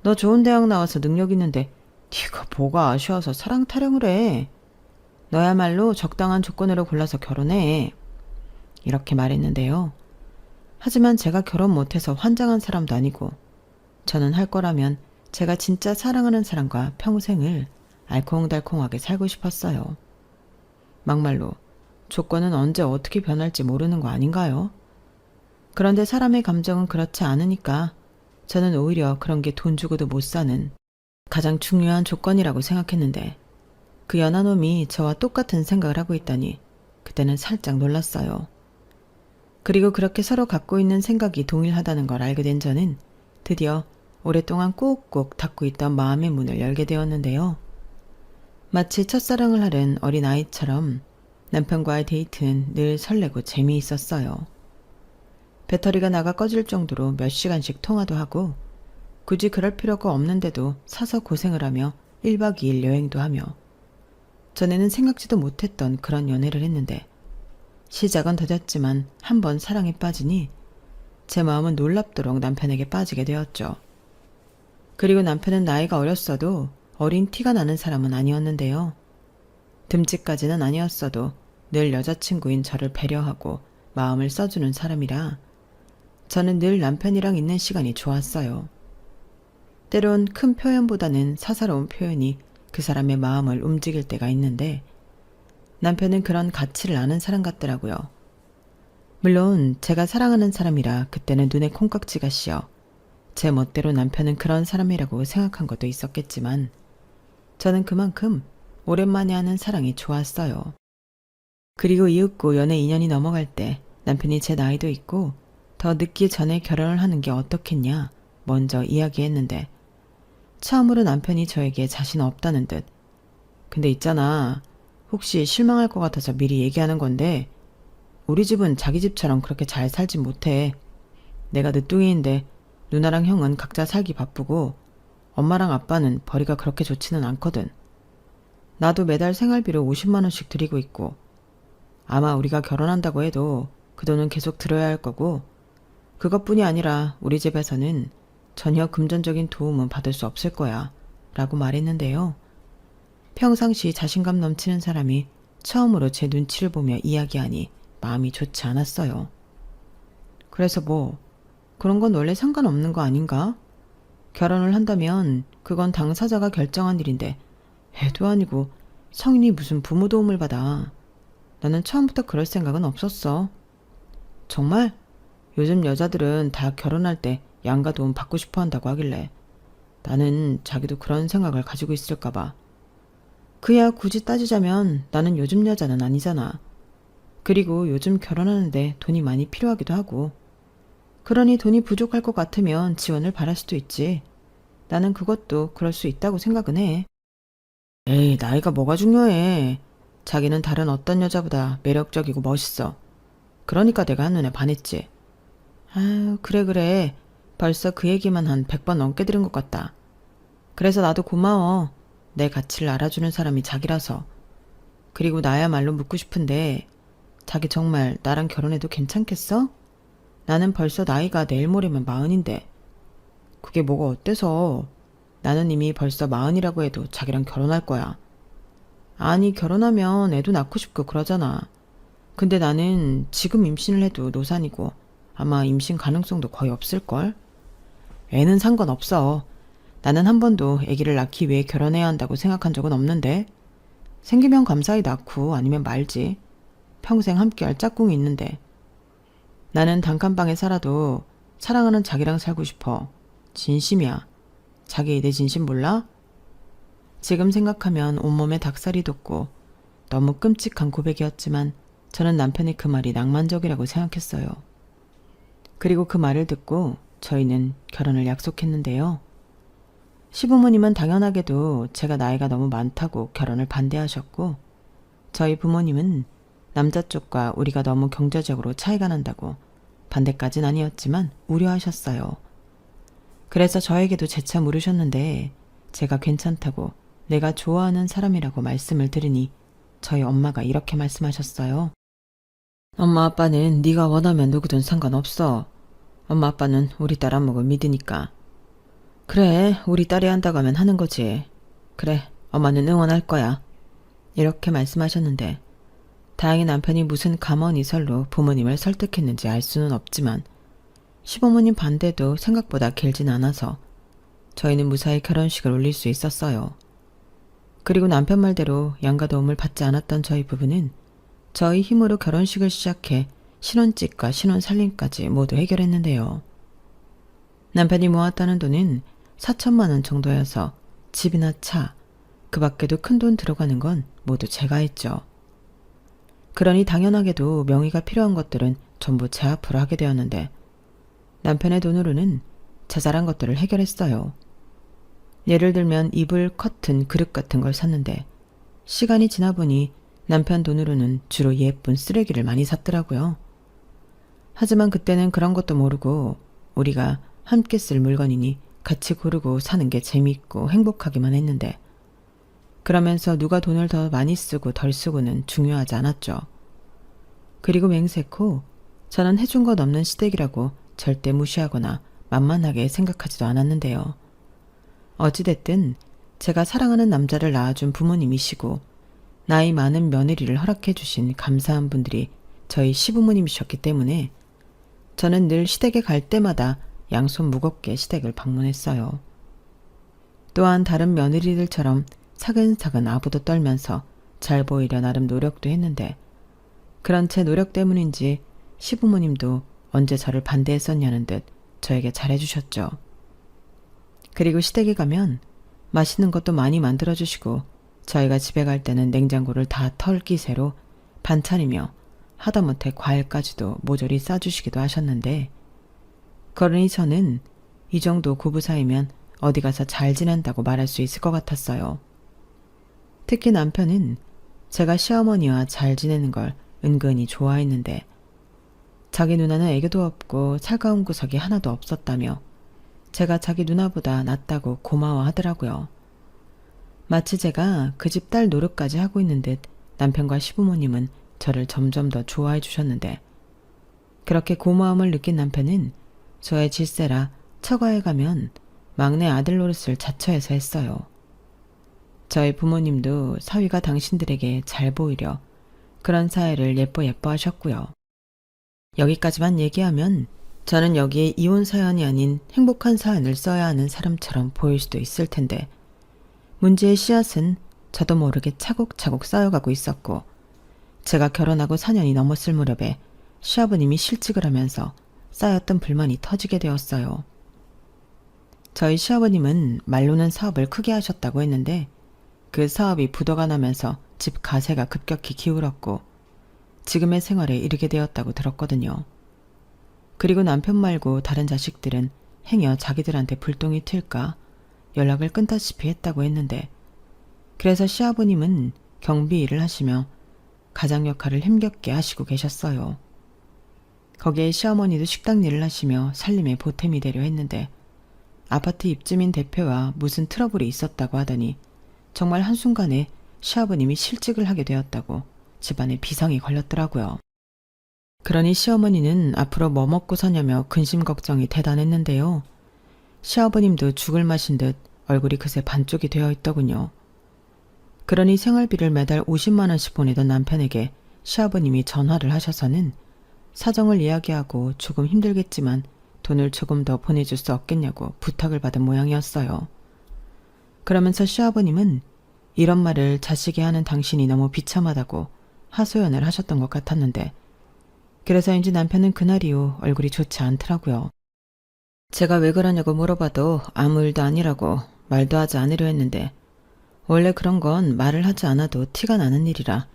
너 좋은 대학 나와서 능력 있는데 네가 뭐가 아쉬워서 사랑 타령을 해. 너야말로 적당한 조건으로 골라서 결혼해. 이렇게 말했는데요. 하지만 제가 결혼 못해서 환장한 사람도 아니고 저는 할 거라면 제가 진짜 사랑하는 사람과 평생을 알콩달콩하게 살고 싶었어요. 막말로 조건은 언제 어떻게 변할지 모르는 거 아닌가요? 그런데 사람의 감정은 그렇지 않으니까 저는 오히려 그런 게 돈 주고도 못 사는 가장 중요한 조건이라고 생각했는데 그 연하 놈이 저와 똑같은 생각을 하고 있다니 그때는 살짝 놀랐어요. 그리고 그렇게 서로 갖고 있는 생각이 동일하다는 걸 알게 된 저는 드디어 오랫동안 꾹꾹 닫고 있던 마음의 문을 열게 되었는데요. 마치 첫사랑을 하는 어린아이처럼 남편과의 데이트는 늘 설레고 재미있었어요. 배터리가 나가 꺼질 정도로 몇 시간씩 통화도 하고 굳이 그럴 필요가 없는데도 사서 고생을 하며 1박 2일 여행도 하며 전에는 생각지도 못했던 그런 연애를 했는데 시작은 더뎠지만 한 번 사랑에 빠지니 제 마음은 놀랍도록 남편에게 빠지게 되었죠. 그리고 남편은 나이가 어렸어도 어린 티가 나는 사람은 아니었는데요. 듬직까지는 아니었어도 늘 여자친구인 저를 배려하고 마음을 써주는 사람이라 저는 늘 남편이랑 있는 시간이 좋았어요. 때론 큰 표현보다는 사사로운 표현이 그 사람의 마음을 움직일 때가 있는데 남편은 그런 가치를 아는 사람 같더라고요. 물론 제가 사랑하는 사람이라 그때는 눈에 콩깍지가 씌어 제 멋대로 남편은 그런 사람이라고 생각한 것도 있었겠지만 저는 그만큼 오랜만에 하는 사랑이 좋았어요. 그리고 이윽고 연애 2년이 넘어갈 때 남편이 제 나이도 있고 더 늦기 전에 결혼을 하는 게 어떻겠냐 먼저 이야기했는데 처음으로 남편이 저에게 자신 없다는 듯 근데 있잖아 혹시 실망할 것 같아서 미리 얘기하는 건데 우리 집은 자기 집처럼 그렇게 잘 살진 못해. 내가 늦둥이인데 누나랑 형은 각자 살기 바쁘고 엄마랑 아빠는 벌이가 그렇게 좋지는 않거든. 나도 매달 생활비로 50만 원씩 드리고 있고 아마 우리가 결혼한다고 해도 그 돈은 계속 들어야 할 거고, 그것뿐이 아니라 우리 집에서는 전혀 금전적인 도움은 받을 수 없을 거야 라고 말했는데요. 평상시 자신감 넘치는 사람이 처음으로 제 눈치를 보며 이야기하니 마음이 좋지 않았어요. 그래서 뭐 그런 건 원래 상관없는 거 아닌가? 결혼을 한다면 그건 당사자가 결정한 일인데 애도 아니고 성인이 무슨 부모 도움을 받아. 나는 처음부터 그럴 생각은 없었어. 정말? 요즘 여자들은 다 결혼할 때 양가 도움 받고 싶어 한다고 하길래 나는 자기도 그런 생각을 가지고 있을까 봐. 그야 굳이 따지자면 나는 요즘 여자는 아니잖아. 그리고 요즘 결혼하는데 돈이 많이 필요하기도 하고. 그러니 돈이 부족할 것 같으면 지원을 바랄 수도 있지. 나는 그것도 그럴 수 있다고 생각은 해. 에이, 나이가 뭐가 중요해. 자기는 다른 어떤 여자보다 매력적이고 멋있어. 그러니까 내가 한눈에 반했지. 아유, 그래. 벌써 그 얘기만 한 100번 넘게 들은 것 같다. 그래서 나도 고마워. 내 가치를 알아주는 사람이 자기라서. 그리고 나야말로 묻고 싶은데 자기 정말 나랑 결혼해도 괜찮겠어? 나는 벌써 나이가 내일 모레면 40인데 그게 뭐가 어때서? 나는 이미 벌써 40이라고 해도 자기랑 결혼할 거야. 아니, 결혼하면 애도 낳고 싶고 그러잖아. 근데 나는 지금 임신을 해도 노산이고 아마 임신 가능성도 거의 없을걸? 애는 상관없어. 나는 한 번도 아기를 낳기 위해 결혼해야 한다고 생각한 적은 없는데 생기면 감사히 낳고 아니면 말지. 평생 함께할 짝꿍이 있는데. 나는 단칸방에 살아도 사랑하는 자기랑 살고 싶어. 진심이야. 자기 내 진심 몰라? 지금 생각하면 온몸에 닭살이 돋고 너무 끔찍한 고백이었지만 저는 남편의 그 말이 낭만적이라고 생각했어요. 그리고 그 말을 듣고 저희는 결혼을 약속했는데요. 시부모님은 당연하게도 제가 나이가 너무 많다고 결혼을 반대하셨고 저희 부모님은 남자 쪽과 우리가 너무 경제적으로 차이가 난다고 반대까진 아니었지만 우려하셨어요. 그래서 저에게도 재차 물으셨는데 제가 괜찮다고 내가 좋아하는 사람이라고 말씀을 들으니 저희 엄마가 이렇게 말씀하셨어요. 엄마 아빠는 네가 원하면 누구든 상관없어. 엄마 아빠는 우리 딸 안목을 믿으니까. 그래, 우리 딸이 한다고 하면 하는 거지. 그래, 엄마는 응원할 거야. 이렇게 말씀하셨는데 다행히 남편이 무슨 감언이설로 부모님을 설득했는지 알 수는 없지만 시부모님 반대도 생각보다 길진 않아서 저희는 무사히 결혼식을 올릴 수 있었어요. 그리고 남편 말대로 양가 도움을 받지 않았던 저희 부부는 저희 힘으로 결혼식을 시작해 신혼집과 신혼살림까지 모두 해결했는데요. 남편이 모았다는 돈은 4천만 원 정도여서 집이나 차, 그 밖에도 큰 돈 들어가는 건 모두 제가 했죠. 그러니 당연하게도 명의가 필요한 것들은 전부 제 앞으로 하게 되었는데 남편의 돈으로는 자잘한 것들을 해결했어요. 예를 들면 이불, 커튼, 그릇 같은 걸 샀는데 시간이 지나 보니 남편 돈으로는 주로 예쁜 쓰레기를 많이 샀더라고요. 하지만 그때는 그런 것도 모르고 우리가 함께 쓸 물건이니 같이 고르고 사는 게 재미있고 행복하기만 했는데 그러면서 누가 돈을 더 많이 쓰고 덜 쓰고는 중요하지 않았죠. 그리고 맹세코 저는 해준 것 없는 시댁이라고 절대 무시하거나 만만하게 생각하지도 않았는데요. 어찌됐든 제가 사랑하는 남자를 낳아준 부모님이시고 나이 많은 며느리를 허락해 주신 감사한 분들이 저희 시부모님이셨기 때문에 저는 늘 시댁에 갈 때마다 양손 무겁게 시댁을 방문했어요. 또한 다른 며느리들처럼 차근차근 아부도 떨면서 잘 보이려 나름 노력도 했는데 그런 제 노력 때문인지 시부모님도 언제 저를 반대했었냐는 듯 저에게 잘해주셨죠. 그리고 시댁에 가면 맛있는 것도 많이 만들어주시고 저희가 집에 갈 때는 냉장고를 다 털기세로 반찬이며 하다못해 과일까지도 모조리 싸주시기도 하셨는데 그러니 저는 이 정도 고부 사이면 어디 가서 잘 지낸다고 말할 수 있을 것 같았어요. 특히 남편은 제가 시어머니와 잘 지내는 걸 은근히 좋아했는데 자기 누나는 애교도 없고 살가운 구석이 하나도 없었다며 제가 자기 누나보다 낫다고 고마워하더라고요. 마치 제가 그 집 딸 노릇까지 하고 있는 듯 남편과 시부모님은 저를 점점 더 좋아해 주셨는데 그렇게 고마움을 느낀 남편은 저의 질세라 처가에 가면 막내 아들 노릇을 자처해서 했어요. 저희 부모님도 사위가 당신들에게 잘 보이려 그런 사회를 예뻐하셨고요. 여기까지만 얘기하면 저는 여기에 이혼 사연이 아닌 행복한 사연을 써야 하는 사람처럼 보일 수도 있을 텐데 문제의 씨앗은 저도 모르게 차곡차곡 쌓여가고 있었고 제가 결혼하고 4년이 넘었을 무렵에 시아버님이 실직을 하면서 쌓였던 불만이 터지게 되었어요. 저희 시아버님은 말로는 사업을 크게 하셨다고 했는데 그 사업이 부도가 나면서 집 가세가 급격히 기울었고 지금의 생활에 이르게 되었다고 들었거든요. 그리고 남편 말고 다른 자식들은 행여 자기들한테 불똥이 튈까 연락을 끊다시피 했다고 했는데 그래서 시아버님은 경비 일을 하시며 가장 역할을 힘겹게 하시고 계셨어요. 거기에 시어머니도 식당 일을 하시며 살림에 보탬이 되려 했는데 아파트 입주민 대표와 무슨 트러블이 있었다고 하더니 정말 한순간에 시아버님이 실직을 하게 되었다고 집안에 비상이 걸렸더라고요. 그러니 시어머니는 앞으로 뭐 먹고 사냐며 근심 걱정이 대단했는데요. 시아버님도 죽을 마신 듯 얼굴이 그새 반쪽이 되어 있더군요. 그러니 생활비를 매달 50만 원씩 보내던 남편에게 시아버님이 전화를 하셔서는 사정을 이야기하고 조금 힘들겠지만 돈을 조금 더 보내줄 수 없겠냐고 부탁을 받은 모양이었어요. 그러면서 시아버님은 이런 말을 자식이 하는 당신이 너무 비참하다고 하소연을 하셨던 것 같았는데 그래서인지 남편은 그날 이후 얼굴이 좋지 않더라고요. 제가 왜 그러냐고 물어봐도 아무 일도 아니라고 말도 하지 않으려 했는데 원래 그런 건 말을 하지 않아도 티가 나는 일이라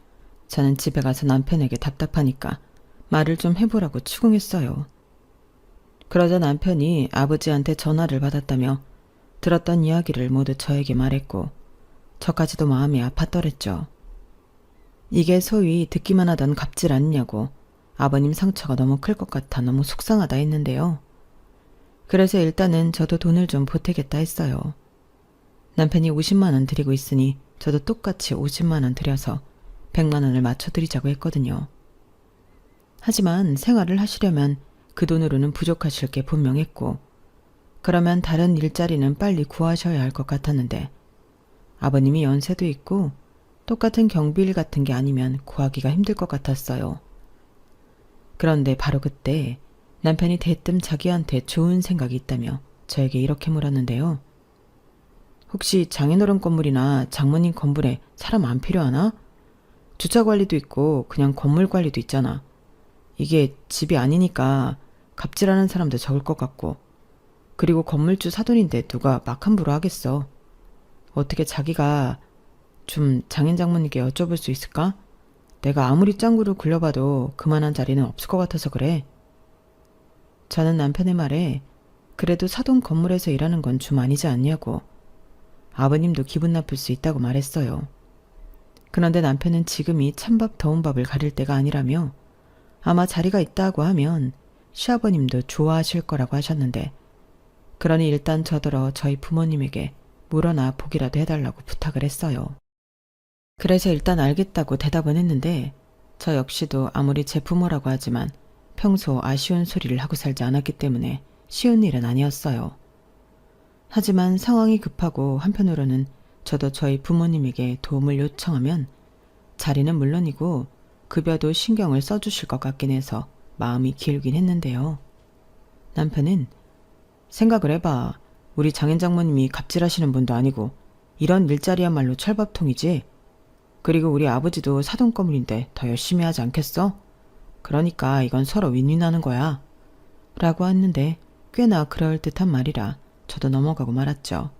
저는 집에 가서 남편에게 답답하니까 말을 좀 해보라고 추궁했어요. 그러자 남편이 아버지한테 전화를 받았다며 들었던 이야기를 모두 저에게 말했고 저까지도 마음이 아팠더랬죠. 이게 소위 듣기만 하던 갑질 아니냐고 아버님 상처가 너무 클 것 같아 너무 속상하다 했는데요. 그래서 일단은 저도 돈을 좀 보태겠다 했어요. 남편이 50만 원 드리고 있으니 저도 똑같이 50만 원 드려서 100만 원을 맞춰드리자고 했거든요. 하지만 생활을 하시려면 그 돈으로는 부족하실 게 분명했고 그러면 다른 일자리는 빨리 구하셔야 할 것 같았는데 아버님이 연세도 있고 똑같은 경비일 같은 게 아니면 구하기가 힘들 것 같았어요. 그런데 바로 그때 남편이 대뜸 자기한테 좋은 생각이 있다며 저에게 이렇게 물었는데요. 혹시 장인어른 건물이나 장모님 건물에 사람 안 필요하나? 주차 관리도 있고 그냥 건물 관리도 있잖아. 이게 집이 아니니까 갑질하는 사람도 적을 것 같고 그리고 건물주 사돈인데 누가 막 함부로 하겠어. 어떻게 자기가 좀 장인 장모님께 여쭤볼 수 있을까? 내가 아무리 짱구를 굴려봐도 그만한 자리는 없을 것 같아서 그래. 저는 남편의 말에 그래도 사돈 건물에서 일하는 건 좀 아니지 않냐고 아버님도 기분 나쁠 수 있다고 말했어요. 그런데 남편은 지금이 찬밥 더운 밥을 가릴 때가 아니라며 아마 자리가 있다고 하면 시아버님도 좋아하실 거라고 하셨는데 그러니 일단 저더러 저희 부모님에게 물어나 보기라도 해달라고 부탁을 했어요. 그래서 일단 알겠다고 대답은 했는데 저 역시도 아무리 제 부모라고 하지만 평소 아쉬운 소리를 하고 살지 않았기 때문에 쉬운 일은 아니었어요. 하지만 상황이 급하고 한편으로는 저도 저희 부모님에게 도움을 요청하면 자리는 물론이고 급여도 신경을 써주실 것 같긴 해서 마음이 기울긴 했는데요. 남편은 생각을 해봐. 우리 장인 장모님이 갑질하시는 분도 아니고 이런 일자리야말로 철밥통이지. 그리고 우리 아버지도 사돈 건물인데 더 열심히 하지 않겠어? 그러니까 이건 서로 윈윈하는 거야. 라고 했는데 꽤나 그럴듯한 말이라 저도 넘어가고 말았죠.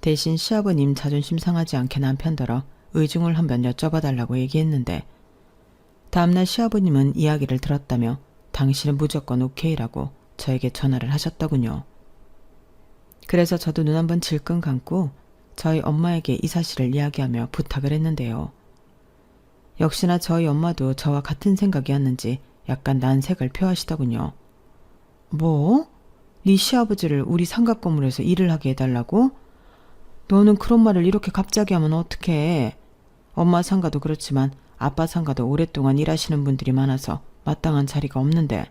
대신 시아버님 자존심 상하지 않게 남편더러 의중을 한번 여쭤봐달라고 얘기했는데 다음날 시아버님은 이야기를 들었다며 당신은 무조건 오케이라고 저에게 전화를 하셨더군요. 그래서 저도 눈 한번 질끈 감고 저희 엄마에게 이 사실을 이야기하며 부탁을 했는데요. 역시나 저희 엄마도 저와 같은 생각이었는지 약간 난색을 표하시더군요. 뭐? 네 시아버지를 우리 상가 건물에서 일을 하게 해달라고? 너는 그런 말을 이렇게 갑자기 하면 어떡해? 엄마 상가도 그렇지만 아빠 상가도 오랫동안 일하시는 분들이 많아서 마땅한 자리가 없는데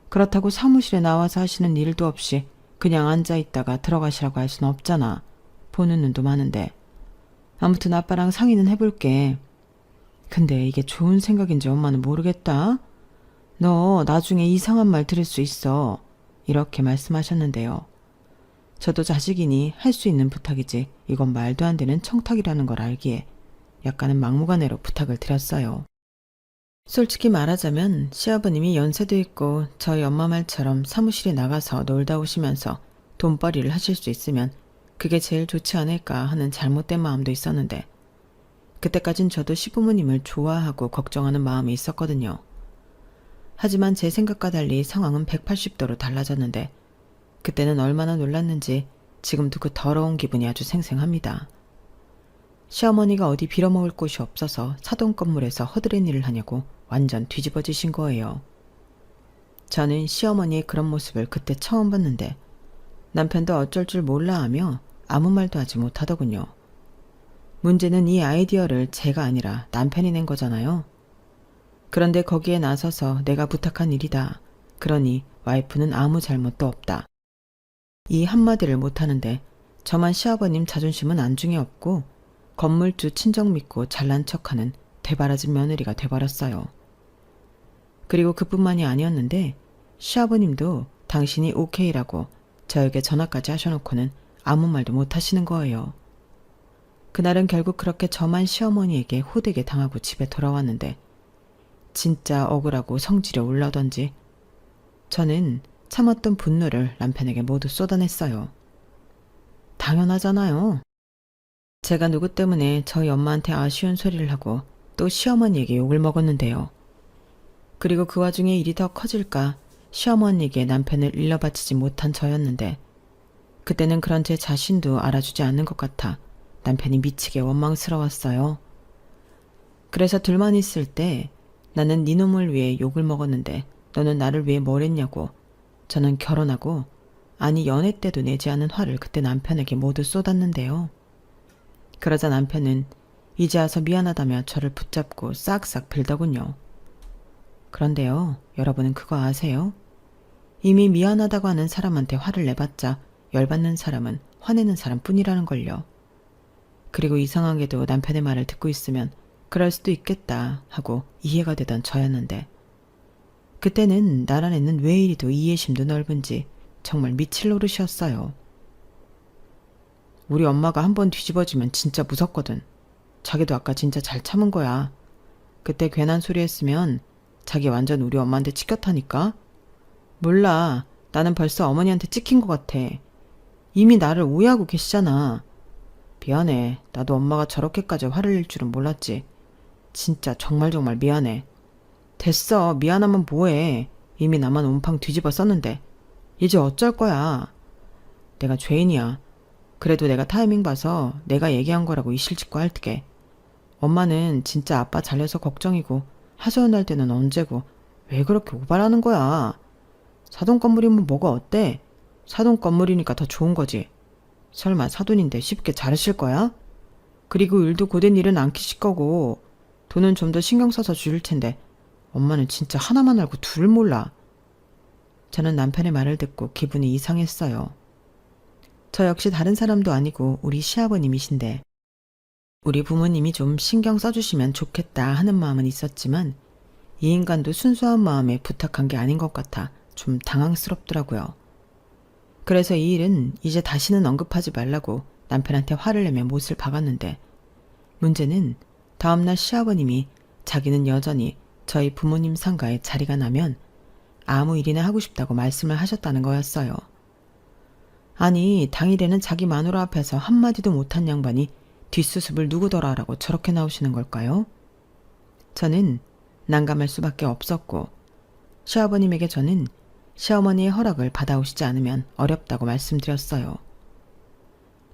그렇다고 사무실에 나와서 하시는 일도 없이 그냥 앉아있다가 들어가시라고 할 수는 없잖아. 보는 눈도 많은데. 아무튼 아빠랑 상의는 해볼게. 근데 이게 좋은 생각인지 엄마는 모르겠다. 너 나중에 이상한 말 들을 수 있어. 이렇게 말씀하셨는데요. 저도 자식이니 할 수 있는 부탁이지 이건 말도 안 되는 청탁이라는 걸 알기에 약간은 막무가내로 부탁을 드렸어요. 솔직히 말하자면 시아버님이 연세도 있고 저희 엄마 말처럼 사무실에 나가서 놀다 오시면서 돈벌이를 하실 수 있으면 그게 제일 좋지 않을까 하는 잘못된 마음도 있었는데 그때까진 저도 시부모님을 좋아하고 걱정하는 마음이 있었거든요. 하지만 제 생각과 달리 상황은 180도로 달라졌는데 그때는 얼마나 놀랐는지 지금도 그 더러운 기분이 아주 생생합니다. 시어머니가 어디 빌어먹을 곳이 없어서 사돈 건물에서 허드렛 일을 하냐고 완전 뒤집어지신 거예요. 저는 시어머니의 그런 모습을 그때 처음 봤는데 남편도 어쩔 줄 몰라 하며 아무 말도 하지 못하더군요. 문제는 이 아이디어를 제가 아니라 남편이 낸 거잖아요. 그런데 거기에 나서서 내가 부탁한 일이다. 그러니 와이프는 아무 잘못도 없다. 이 한마디를 못하는데 저만 시아버님 자존심은 안중에 없고 건물주 친정 믿고 잘난 척하는 되바라진 며느리가 돼버렸어요. 그리고 그뿐만이 아니었는데 시아버님도 당신이 오케이라고 저에게 전화까지 하셔놓고는 아무 말도 못하시는 거예요. 그날은 결국 그렇게 저만 시어머니에게 호되게 당하고 집에 돌아왔는데 진짜 억울하고 성질이 올라오던지 저는 참았던 분노를 남편에게 모두 쏟아냈어요. 당연하잖아요. 제가 누구 때문에 저희 엄마한테 아쉬운 소리를 하고 또 시어머니에게 욕을 먹었는데요. 그리고 그 와중에 일이 더 커질까 시어머니에게 남편을 일러바치지 못한 저였는데 그때는 그런 제 자신도 알아주지 않는 것 같아 남편이 미치게 원망스러웠어요. 그래서 둘만 있을 때 나는 네 놈을 위해 욕을 먹었는데 너는 나를 위해 뭘 했냐고 저는 결혼하고 아니 연애 때도 내지 않은 화를 그때 남편에게 모두 쏟았는데요. 그러자 남편은 이제 와서 미안하다며 저를 붙잡고 싹싹 빌더군요. 그런데요, 여러분은 그거 아세요? 이미 미안하다고 하는 사람한테 화를 내봤자 열받는 사람은 화내는 사람뿐이라는 걸요. 그리고 이상하게도 남편의 말을 듣고 있으면 그럴 수도 있겠다 하고 이해가 되던 저였는데 그때는 나란에는 왜 이리도 이해심도 넓은지 정말 미칠 노릇이었어요. 우리 엄마가 한번 뒤집어지면 진짜 무섭거든. 자기도 아까 진짜 잘 참은 거야. 그때 괜한 소리 했으면 자기 완전 우리 엄마한테 찍혔다니까? 몰라. 나는 벌써 어머니한테 찍힌 것 같아. 이미 나를 오해하고 계시잖아. 미안해. 나도 엄마가 저렇게까지 화를 낼 줄은 몰랐지. 진짜 정말 미안해. 됐어. 미안하면 뭐해. 이미 나만 온팡 뒤집어 썼는데. 이제 어쩔 거야. 내가 죄인이야. 그래도 내가 타이밍 봐서 내가 얘기한 거라고 이실 짓고 할게. 엄마는 진짜 아빠 잘려서 걱정이고 하소연 할 때는 언제고 왜 그렇게 오바라는 거야. 사돈 건물이면 뭐가 어때? 사돈 건물이니까 더 좋은 거지. 설마 사돈인데 쉽게 자르실 거야? 그리고 일도 고된 일은 안 키실 거고 돈은 좀 더 신경 써서 줄일 텐데 엄마는 진짜 하나만 알고 둘을 몰라. 저는 남편의 말을 듣고 기분이 이상했어요. 저 역시 다른 사람도 아니고 우리 시아버님이신데 우리 부모님이 좀 신경 써주시면 좋겠다 하는 마음은 있었지만 이 인간도 순수한 마음에 부탁한 게 아닌 것 같아 좀 당황스럽더라고요. 그래서 이 일은 이제 다시는 언급하지 말라고 남편한테 화를 내며 못을 박았는데 문제는 다음날 시아버님이 자기는 여전히 저희 부모님 상가에 자리가 나면 아무 일이나 하고 싶다고 말씀을 하셨다는 거였어요. 아니 당일에는 자기 마누라 앞에서 한마디도 못한 양반이 뒷수습을 누구더라라고 저렇게 나오시는 걸까요? 저는 난감할 수밖에 없었고 시아버님에게 저는 시어머니의 허락을 받아오시지 않으면 어렵다고 말씀드렸어요.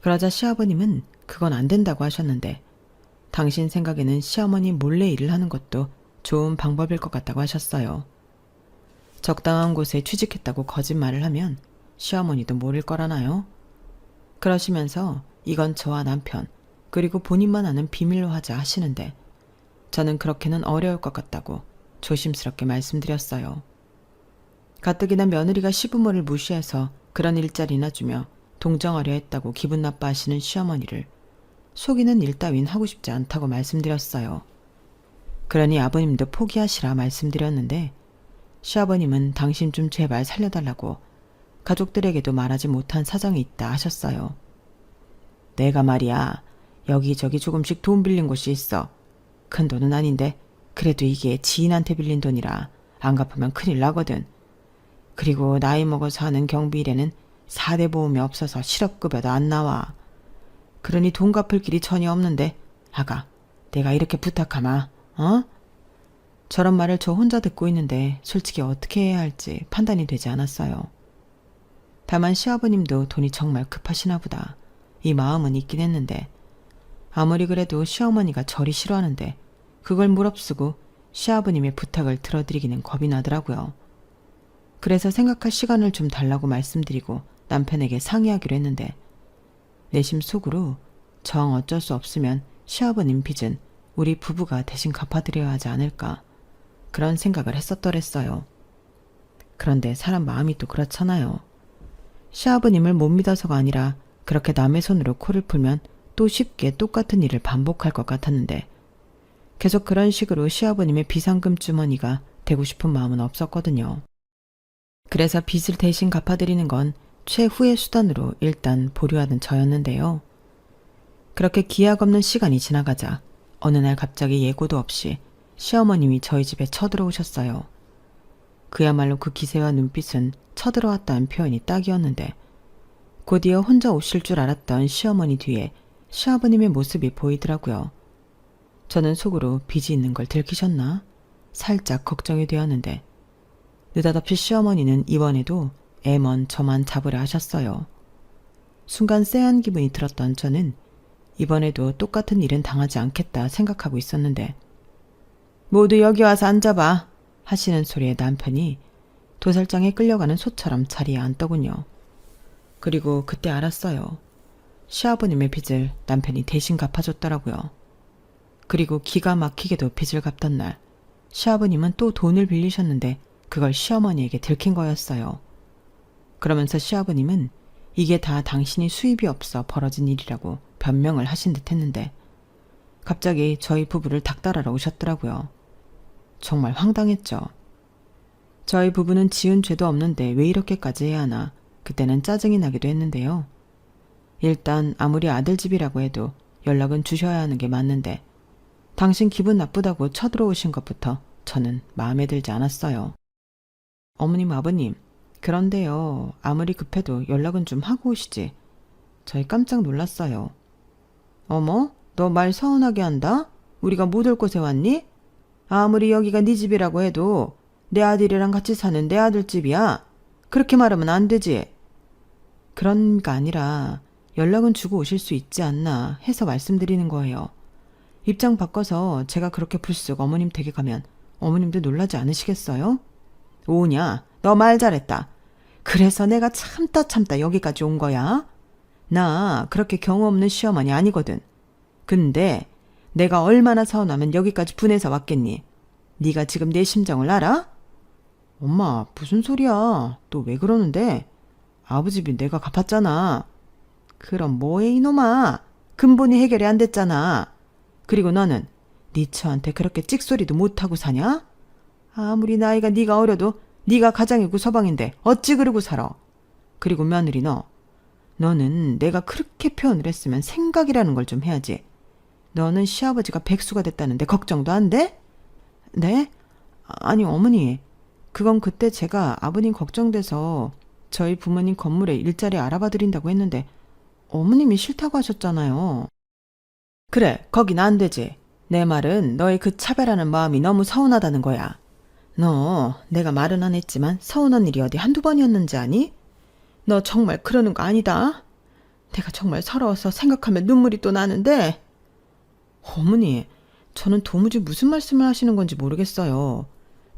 그러자 시아버님은 그건 안 된다고 하셨는데 당신 생각에는 시어머니 몰래 일을 하는 것도 좋은 방법일 것 같다고 하셨어요. 적당한 곳에 취직했다고 거짓말을 하면 시어머니도 모를 거라나요? 그러시면서 이건 저와 남편 그리고 본인만 아는 비밀로 하자 하시는데 저는 그렇게는 어려울 것 같다고 조심스럽게 말씀드렸어요. 가뜩이나 며느리가 시부모를 무시해서 그런 일자리나 주며 동정하려 했다고 기분 나빠하시는 시어머니를 속이는 일 따윈 하고 싶지 않다고 말씀드렸어요. 그러니 아버님도 포기하시라 말씀드렸는데 시아버님은 당신 좀 제발 살려달라고 가족들에게도 말하지 못한 사정이 있다 하셨어요. 내가 말이야 여기저기 조금씩 돈 빌린 곳이 있어. 큰 돈은 아닌데 그래도 이게 지인한테 빌린 돈이라 안 갚으면 큰일 나거든. 그리고 나이 먹어서 하는 경비 일에는 4대 보험이 없어서 실업급여도 안 나와. 그러니 돈 갚을 길이 전혀 없는데 아가 내가 이렇게 부탁하마 어? 저런 말을 저 혼자 듣고 있는데 솔직히 어떻게 해야 할지 판단이 되지 않았어요. 다만 시아버님도 돈이 정말 급하시나 보다. 이 마음은 있긴 했는데 아무리 그래도 시어머니가 저리 싫어하는데 그걸 무릅쓰고 시아버님의 부탁을 들어드리기는 겁이 나더라고요. 그래서 생각할 시간을 좀 달라고 말씀드리고 남편에게 상의하기로 했는데 내심 속으로 정 어쩔 수 없으면 시아버님 빚은 우리 부부가 대신 갚아드려야 하지 않을까 그런 생각을 했었더랬어요. 그런데 사람 마음이 또 그렇잖아요. 시아버님을 못 믿어서가 아니라 그렇게 남의 손으로 코를 풀면 또 쉽게 똑같은 일을 반복할 것 같았는데 계속 그런 식으로 시아버님의 비상금 주머니가 되고 싶은 마음은 없었거든요. 그래서 빚을 대신 갚아드리는 건 최후의 수단으로 일단 보류하던 저였는데요. 그렇게 기약 없는 시간이 지나가자 어느 날 갑자기 예고도 없이 시어머님이 저희 집에 쳐들어오셨어요. 그야말로 그 기세와 눈빛은 쳐들어왔다는 표현이 딱이었는데 곧이어 혼자 오실 줄 알았던 시어머니 뒤에 시아버님의 모습이 보이더라고요. 저는 속으로 빚이 있는 걸 들키셨나? 살짝 걱정이 되었는데 느닷없이 시어머니는 이번에도 애먼 저만 잡으려 하셨어요. 순간 쎄한 기분이 들었던 저는 이번에도 똑같은 일은 당하지 않겠다 생각하고 있었는데 모두 여기 와서 앉아봐 하시는 소리에 남편이 도살장에 끌려가는 소처럼 자리에 앉더군요. 그리고 그때 알았어요. 시아버님의 빚을 남편이 대신 갚아줬더라고요. 그리고 기가 막히게도 빚을 갚던 날 시아버님은 또 돈을 빌리셨는데 그걸 시어머니에게 들킨 거였어요. 그러면서 시아버님은 이게 다 당신이 수입이 없어 벌어진 일이라고 변명을 하신 듯 했는데 갑자기 저희 부부를 닥달하러 오셨더라고요. 정말 황당했죠. 저희 부부는 지은 죄도 없는데 왜 이렇게까지 해야 하나 그때는 짜증이 나기도 했는데요. 일단 아무리 아들 집이라고 해도 연락은 주셔야 하는 게 맞는데 당신 기분 나쁘다고 쳐들어오신 것부터 저는 마음에 들지 않았어요. 어머님 아버님 그런데요 아무리 급해도 연락은 좀 하고 오시지. 저희 깜짝 놀랐어요. 어머 너 말 서운하게 한다? 우리가 못 올 곳에 왔니? 아무리 여기가 네 집이라고 해도 내 아들이랑 같이 사는 내 아들 집이야. 그렇게 말하면 안 되지. 그런 게 아니라 연락은 주고 오실 수 있지 않나 해서 말씀드리는 거예요. 입장 바꿔서 제가 그렇게 불쑥 어머님 댁에 가면 어머님도 놀라지 않으시겠어요? 오냐 너 말 잘했다. 그래서 내가 참다 여기까지 온 거야. 나 그렇게 경우 없는 시어머니 아니거든. 근데 내가 얼마나 서운하면 여기까지 분해서 왔겠니? 네가 지금 내 심정을 알아? 엄마 무슨 소리야. 또 왜 그러는데? 아버지 빚 내가 갚았잖아. 그럼 뭐해 이놈아. 근본이 해결이 안 됐잖아. 그리고 너는 네 처한테 그렇게 찍소리도 못하고 사냐? 아무리 나이가 네가 어려도 네가 가장이고 서방인데 어찌 그러고 살아. 그리고 며느리 너는 내가 그렇게 표현을 했으면 생각이라는 걸 좀 해야지. 너는 시아버지가 백수가 됐다는데 걱정도 안 돼? 네? 아니 어머니 그건 그때 제가 아버님 걱정돼서 저희 부모님 건물에 일자리 알아봐 드린다고 했는데 어머님이 싫다고 하셨잖아요. 그래 거긴 안 되지. 내 말은 너의 그 차별하는 마음이 너무 서운하다는 거야. 너 내가 말은 안 했지만 서운한 일이 어디 한두 번이었는지 아니? 너 정말 그러는 거 아니다. 내가 정말 서러워서 생각하면 눈물이 또 나는데. 어머니 저는 도무지 무슨 말씀을 하시는 건지 모르겠어요.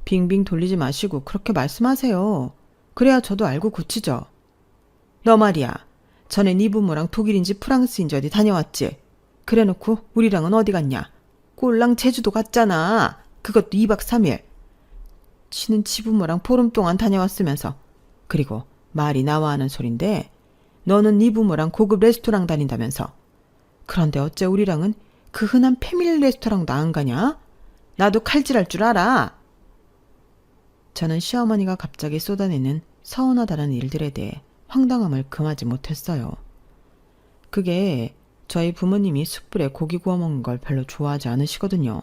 빙빙 돌리지 마시고 그렇게 말씀하세요. 그래야 저도 알고 고치죠. 너 말이야 전에 네 부모랑 독일인지 프랑스인지 어디 다녀왔지? 그래놓고 우리랑은 어디 갔냐? 꼴랑 제주도 갔잖아. 그것도 2박 3일. 지는 지부모랑 보름 동안 다녀왔으면서. 그리고 말이 나와 하는 소린데 너는 네 부모랑 고급 레스토랑 다닌다면서. 그런데 어째 우리랑은 그 흔한 패밀리 레스토랑도 안 가냐? 나도 칼질할 줄 알아. 저는 시어머니가 갑자기 쏟아내는 서운하다는 일들에 대해 황당함을 금하지 못했어요. 그게 저희 부모님이 숯불에 고기 구워 먹는 걸 별로 좋아하지 않으시거든요.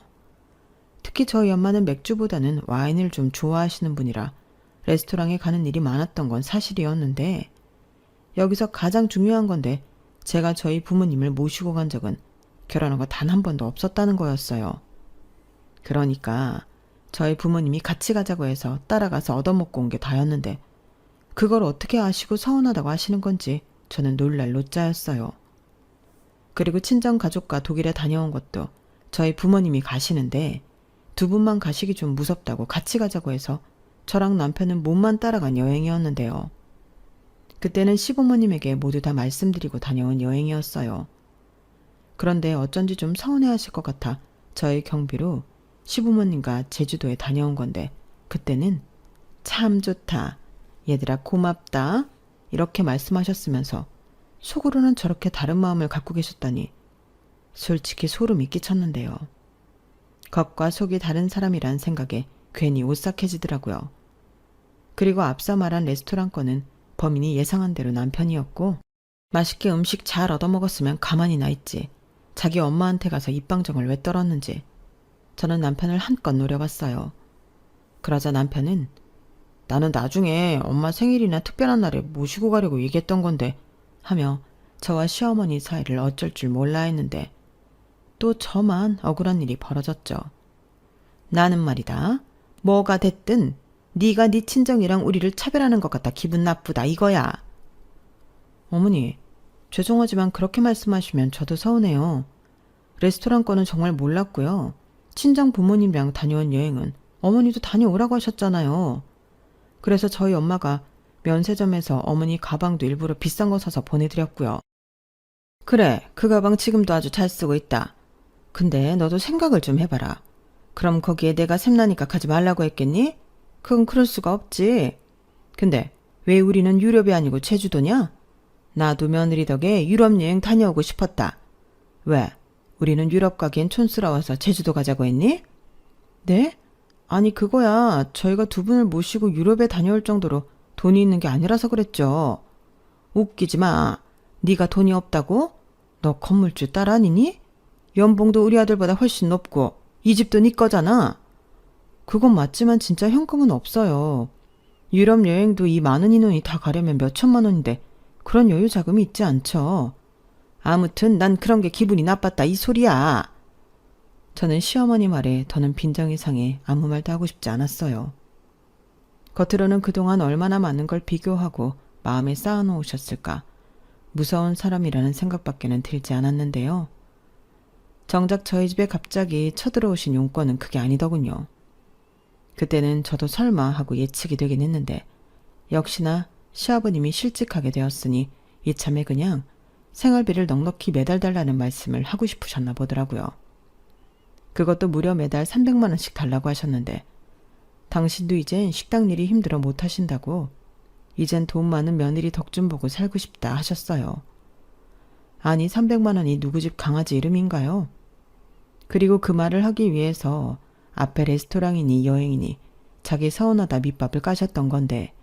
특히 저희 엄마는 맥주보다는 와인을 좀 좋아하시는 분이라 레스토랑에 가는 일이 많았던 건 사실이었는데, 여기서 가장 중요한 건데 제가 저희 부모님을 모시고 간 적은 결혼하고 단 한 번도 없었다는 거였어요. 그러니까 저희 부모님이 같이 가자고 해서 따라가서 얻어먹고 온 게 다였는데 그걸 어떻게 아시고 서운하다고 하시는 건지 저는 놀랄 노자였어요. 그리고 친정 가족과 독일에 다녀온 것도 저희 부모님이 가시는데 두 분만 가시기 좀 무섭다고 같이 가자고 해서 저랑 남편은 몸만 따라간 여행이었는데요. 그때는 시부모님에게 모두 다 말씀드리고 다녀온 여행이었어요. 그런데 어쩐지 좀 서운해하실 것 같아 저희 경비로 시부모님과 제주도에 다녀온 건데, 그때는 참 좋다, 얘들아 고맙다 이렇게 말씀하셨으면서 속으로는 저렇게 다른 마음을 갖고 계셨다니 솔직히 소름이 끼쳤는데요. 겉과 속이 다른 사람이란 생각에 괜히 오싹해지더라고요. 그리고 앞서 말한 레스토랑 건은 범인이 예상한 대로 남편이었고, 맛있게 음식 잘 얻어먹었으면 가만히 나 있지 자기 엄마한테 가서 입방정을 왜 떨었는지 저는 남편을 한껏 노려봤어요. 그러자 남편은 나는 나중에 엄마 생일이나 특별한 날에 모시고 가려고 얘기했던 건데 하며 저와 시어머니 사이를 어쩔 줄 몰라 했는데, 또 저만 억울한 일이 벌어졌죠. 나는 말이다, 뭐가 됐든 네가 네 친정이랑 우리를 차별하는 것 같다 기분 나쁘다 이거야. 어머니, 죄송하지만 그렇게 말씀하시면 저도 서운해요. 레스토랑 거는 정말 몰랐고요. 친정 부모님이랑 다녀온 여행은 어머니도 다녀오라고 하셨잖아요. 그래서 저희 엄마가 면세점에서 어머니 가방도 일부러 비싼 거 사서 보내드렸고요. 그래, 그 가방 지금도 아주 잘 쓰고 있다. 근데 너도 생각을 좀 해봐라. 그럼 거기에 내가 샘나니까 가지 말라고 했겠니? 그건 그럴 수가 없지. 근데 왜 우리는 유럽이 아니고 제주도냐? 나도 며느리 덕에 유럽 여행 다녀오고 싶었다. 왜? 우리는 유럽 가기엔 촌스러워서 제주도 가자고 했니? 네? 아니 그거야, 저희가 두 분을 모시고 유럽에 다녀올 정도로 돈이 있는 게 아니라서 그랬죠. 웃기지 마. 네가 돈이 없다고? 너 건물주 딸 아니니? 연봉도 우리 아들보다 훨씬 높고 이 집도 네 거잖아. 그건 맞지만 진짜 현금은 없어요. 유럽 여행도 이 많은 인원이 다 가려면 몇 천만 원인데 그런 여유 자금이 있지 않죠. 아무튼 난 그런 게 기분이 나빴다 이 소리야. 저는 시어머니 말에 더는 빈정이 상해 아무 말도 하고 싶지 않았어요. 겉으로는 그동안 얼마나 많은 걸 비교하고 마음에 쌓아놓으셨을까 무서운 사람이라는 생각밖에는 들지 않았는데요. 정작 저희 집에 갑자기 쳐들어오신 용건은 그게 아니더군요. 그때는 저도 설마 하고 예측이 되긴 했는데 역시나 시아버님이 실직하게 되었으니 이참에 그냥 생활비를 넉넉히 매달 달라는 말씀을 하고 싶으셨나 보더라고요. 그것도 무려 매달 300만 원씩 달라고 하셨는데 당신도 이젠 식당 일이 힘들어 못 하신다고 이젠 돈 많은 며느리 덕 좀 보고 살고 싶다 하셨어요. 아니 300만 원이 누구 집 강아지 이름인가요? 그리고 그 말을 하기 위해서 앞에 레스토랑이니 여행이니 자기 서운하다 밑밥을 까셨던 건데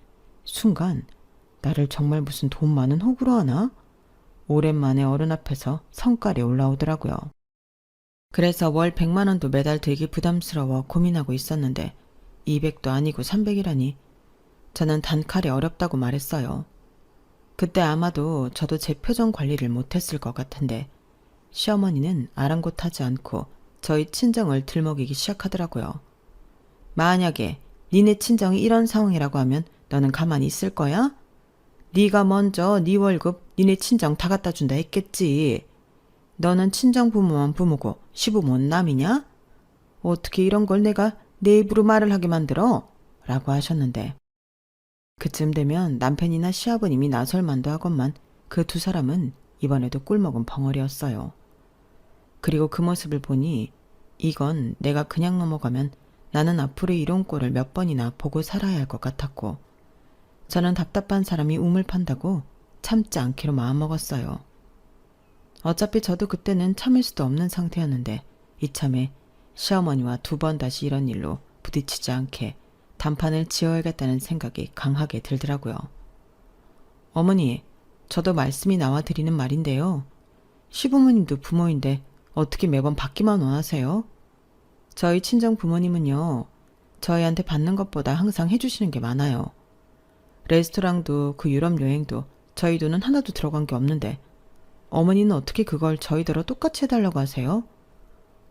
순간 나를 정말 무슨 돈 많은 호구로 하나? 오랜만에 어른 앞에서 성깔이 올라오더라고요. 그래서 월 100만 원도 매달 들기 부담스러워 고민하고 있었는데 200도 아니고 300이라니 저는 단칼에 어렵다고 말했어요. 그때 아마도 저도 제 표정 관리를 못했을 것 같은데 시어머니는 아랑곳하지 않고 저희 친정을 들먹이기 시작하더라고요. 만약에 니네 친정이 이런 상황이라고 하면 너는 가만히 있을 거야? 네가 먼저 네 월급 니네 친정 다 갖다 준다 했겠지. 너는 친정 부모만 부모고 시부모는 남이냐? 어떻게 이런 걸 내가 내 입으로 말을 하게 만들어? 라고 하셨는데 그쯤 되면 남편이나 시아버님이 나설 만도 하건만 그 두 사람은 이번에도 꿀먹은 벙어리였어요. 그리고 그 모습을 보니 이건 내가 그냥 넘어가면 나는 앞으로 이런 꼴을 몇 번이나 보고 살아야 할 것 같았고, 저는 답답한 사람이 우물 판다고 참지 않기로 마음먹었어요. 어차피 저도 그때는 참을 수도 없는 상태였는데 이참에 시어머니와 2번 다시 이런 일로 부딪히지 않게 단판을 지어야겠다는 생각이 강하게 들더라고요. 어머니, 저도 말씀이 나와 드리는 말인데요. 시부모님도 부모인데 어떻게 매번 받기만 원하세요? 저희 친정 부모님은요, 저희한테 받는 것보다 항상 해주시는 게 많아요. 레스토랑도 그 유럽 여행도 저희 돈은 하나도 들어간 게 없는데 어머니는 어떻게 그걸 저희더러 똑같이 해달라고 하세요?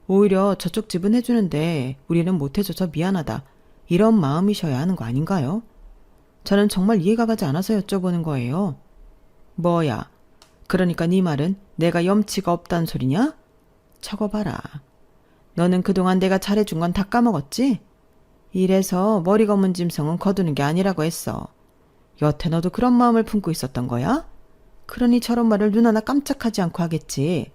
오히려 저쪽 집은 해주는데 우리는 못 해줘서 미안하다, 이런 마음이셔야 하는 거 아닌가요? 저는 정말 이해가 가지 않아서 여쭤보는 거예요. 뭐야, 그러니까 네 말은 내가 염치가 없다는 소리냐? 적어봐라. 너는 그동안 내가 잘해준 건 다 까먹었지? 이래서 머리 검은 짐승은 거두는 게 아니라고 했어. 여태 너도 그런 마음을 품고 있었던 거야? 그러니 저런 말을 눈 하나 깜짝하지 않고 하겠지.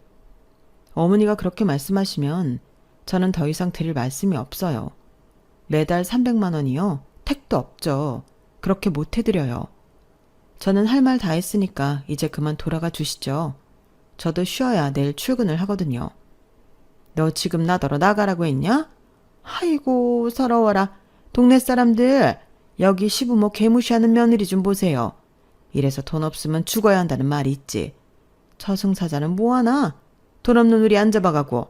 어머니가 그렇게 말씀하시면 저는 더 이상 드릴 말씀이 없어요. 매달 300만 원이요. 택도 없죠. 그렇게 못 해드려요. 저는 할 말 다 했으니까 이제 그만 돌아가 주시죠. 저도 쉬어야 내일 출근을 하거든요. 너 지금 나더러 나가라고 했냐? 아이고 서러워라. 동네 사람들, 여기 시부모 개무시하는 며느리 좀 보세요. 이래서 돈 없으면 죽어야 한다는 말이 있지. 저승사자는 뭐하나? 돈 없는 우리 안 잡아가고.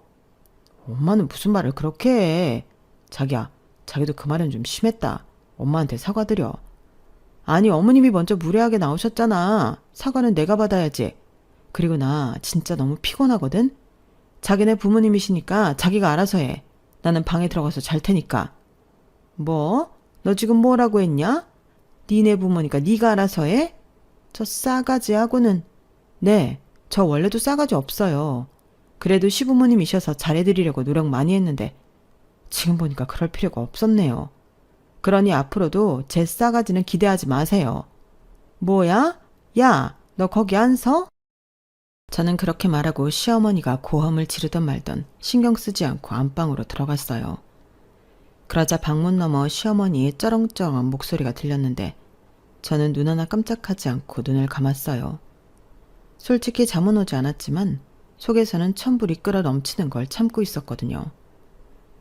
엄마는 무슨 말을 그렇게 해. 자기야, 자기도 그 말은 좀 심했다. 엄마한테 사과드려. 아니, 어머님이 먼저 무례하게 나오셨잖아. 사과는 내가 받아야지. 그리고 나 진짜 너무 피곤하거든. 자기네 부모님이시니까 자기가 알아서 해. 나는 방에 들어가서 잘 테니까. 뭐? 너 지금 뭐라고 했냐? 니네 부모니까 네가 알아서 해? 저 싸가지하고는. 네, 저 원래도 싸가지 없어요. 그래도 시부모님이셔서 잘해드리려고 노력 많이 했는데 지금 보니까 그럴 필요가 없었네요. 그러니 앞으로도 제 싸가지는 기대하지 마세요. 뭐야? 야, 너 거기 안 서? 저는 그렇게 말하고 시어머니가 고함을 지르던 말던 신경 쓰지 않고 안방으로 들어갔어요. 그러자 방문 너머 시어머니의 쩌렁쩌렁한 목소리가 들렸는데 저는 눈 하나 깜짝하지 않고 눈을 감았어요. 솔직히 잠은 오지 않았지만 속에서는 천불이 끓어 넘치는 걸 참고 있었거든요.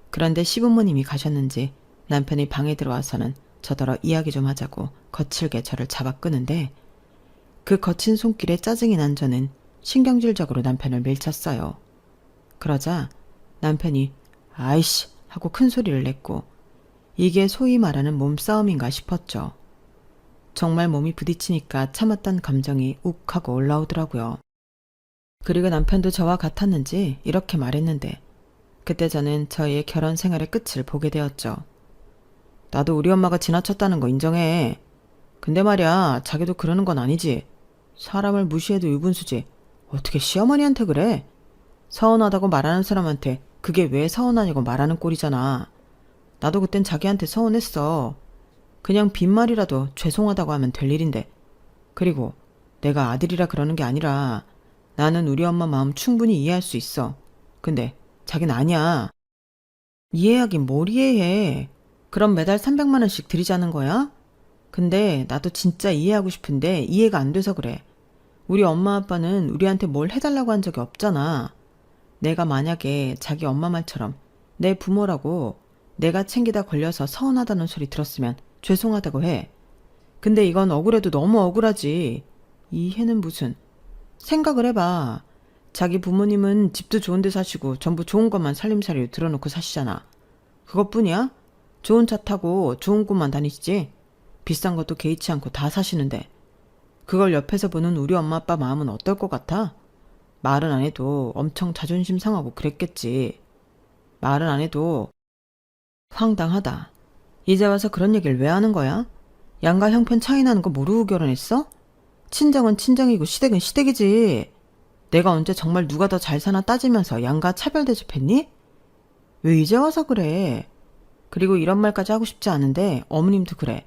그런데 시부모님이 가셨는지 남편이 방에 들어와서는 저더러 이야기 좀 하자고 거칠게 저를 잡아 끄는데 그 거친 손길에 짜증이 난 저는 신경질적으로 남편을 밀쳤어요. 그러자 남편이 아이씨 하고 큰 소리를 냈고 이게 소위 말하는 몸싸움인가 싶었죠. 정말 몸이 부딪히니까 참았던 감정이 욱 하고 올라오더라고요. 그리고 남편도 저와 같았는지 이렇게 말했는데 그때 저는 저희의 결혼 생활의 끝을 보게 되었죠. 나도 우리 엄마가 지나쳤다는 거 인정해. 근데 말이야, 자기도 그러는 건 아니지. 사람을 무시해도 유분수지. 어떻게 시어머니한테 그래? 서운하다고 말하는 사람한테 그게 왜 서운하냐고 말하는 꼴이잖아. 나도 그땐 자기한테 서운했어. 그냥 빈말이라도 죄송하다고 하면 될 일인데. 그리고 내가 아들이라 그러는 게 아니라 나는 우리 엄마 마음 충분히 이해할 수 있어. 근데 자긴 아니야. 이해하긴 뭘 이해해. 그럼 매달 300만 원씩 드리자는 거야? 근데 나도 진짜 이해하고 싶은데 이해가 안 돼서 그래. 우리 엄마 아빠는 우리한테 뭘 해달라고 한 적이 없잖아. 내가 만약에 자기 엄마 말처럼 내 부모라고 내가 챙기다 걸려서 서운하다는 소리 들었으면 죄송하다고 해. 근데 이건 억울해도 너무 억울하지. 이해는 무슨. 생각을 해봐. 자기 부모님은 집도 좋은 데 사시고 전부 좋은 것만 살림살이로 들어놓고 사시잖아. 그것뿐이야? 좋은 차 타고 좋은 곳만 다니시지? 비싼 것도 개의치 않고 다 사시는데 그걸 옆에서 보는 우리 엄마 아빠 마음은 어떨 것 같아? 말은 안 해도 엄청 자존심 상하고 그랬겠지. 말은 안 해도. 황당하다. 이제 와서 그런 얘기를 왜 하는 거야? 양가 형편 차이 나는 거 모르고 결혼했어? 친정은 친정이고 시댁은 시댁이지. 내가 언제 정말 누가 더 잘 사나 따지면서 양가 차별 대접했니? 왜 이제 와서 그래? 그리고 이런 말까지 하고 싶지 않은데 어머님도 그래.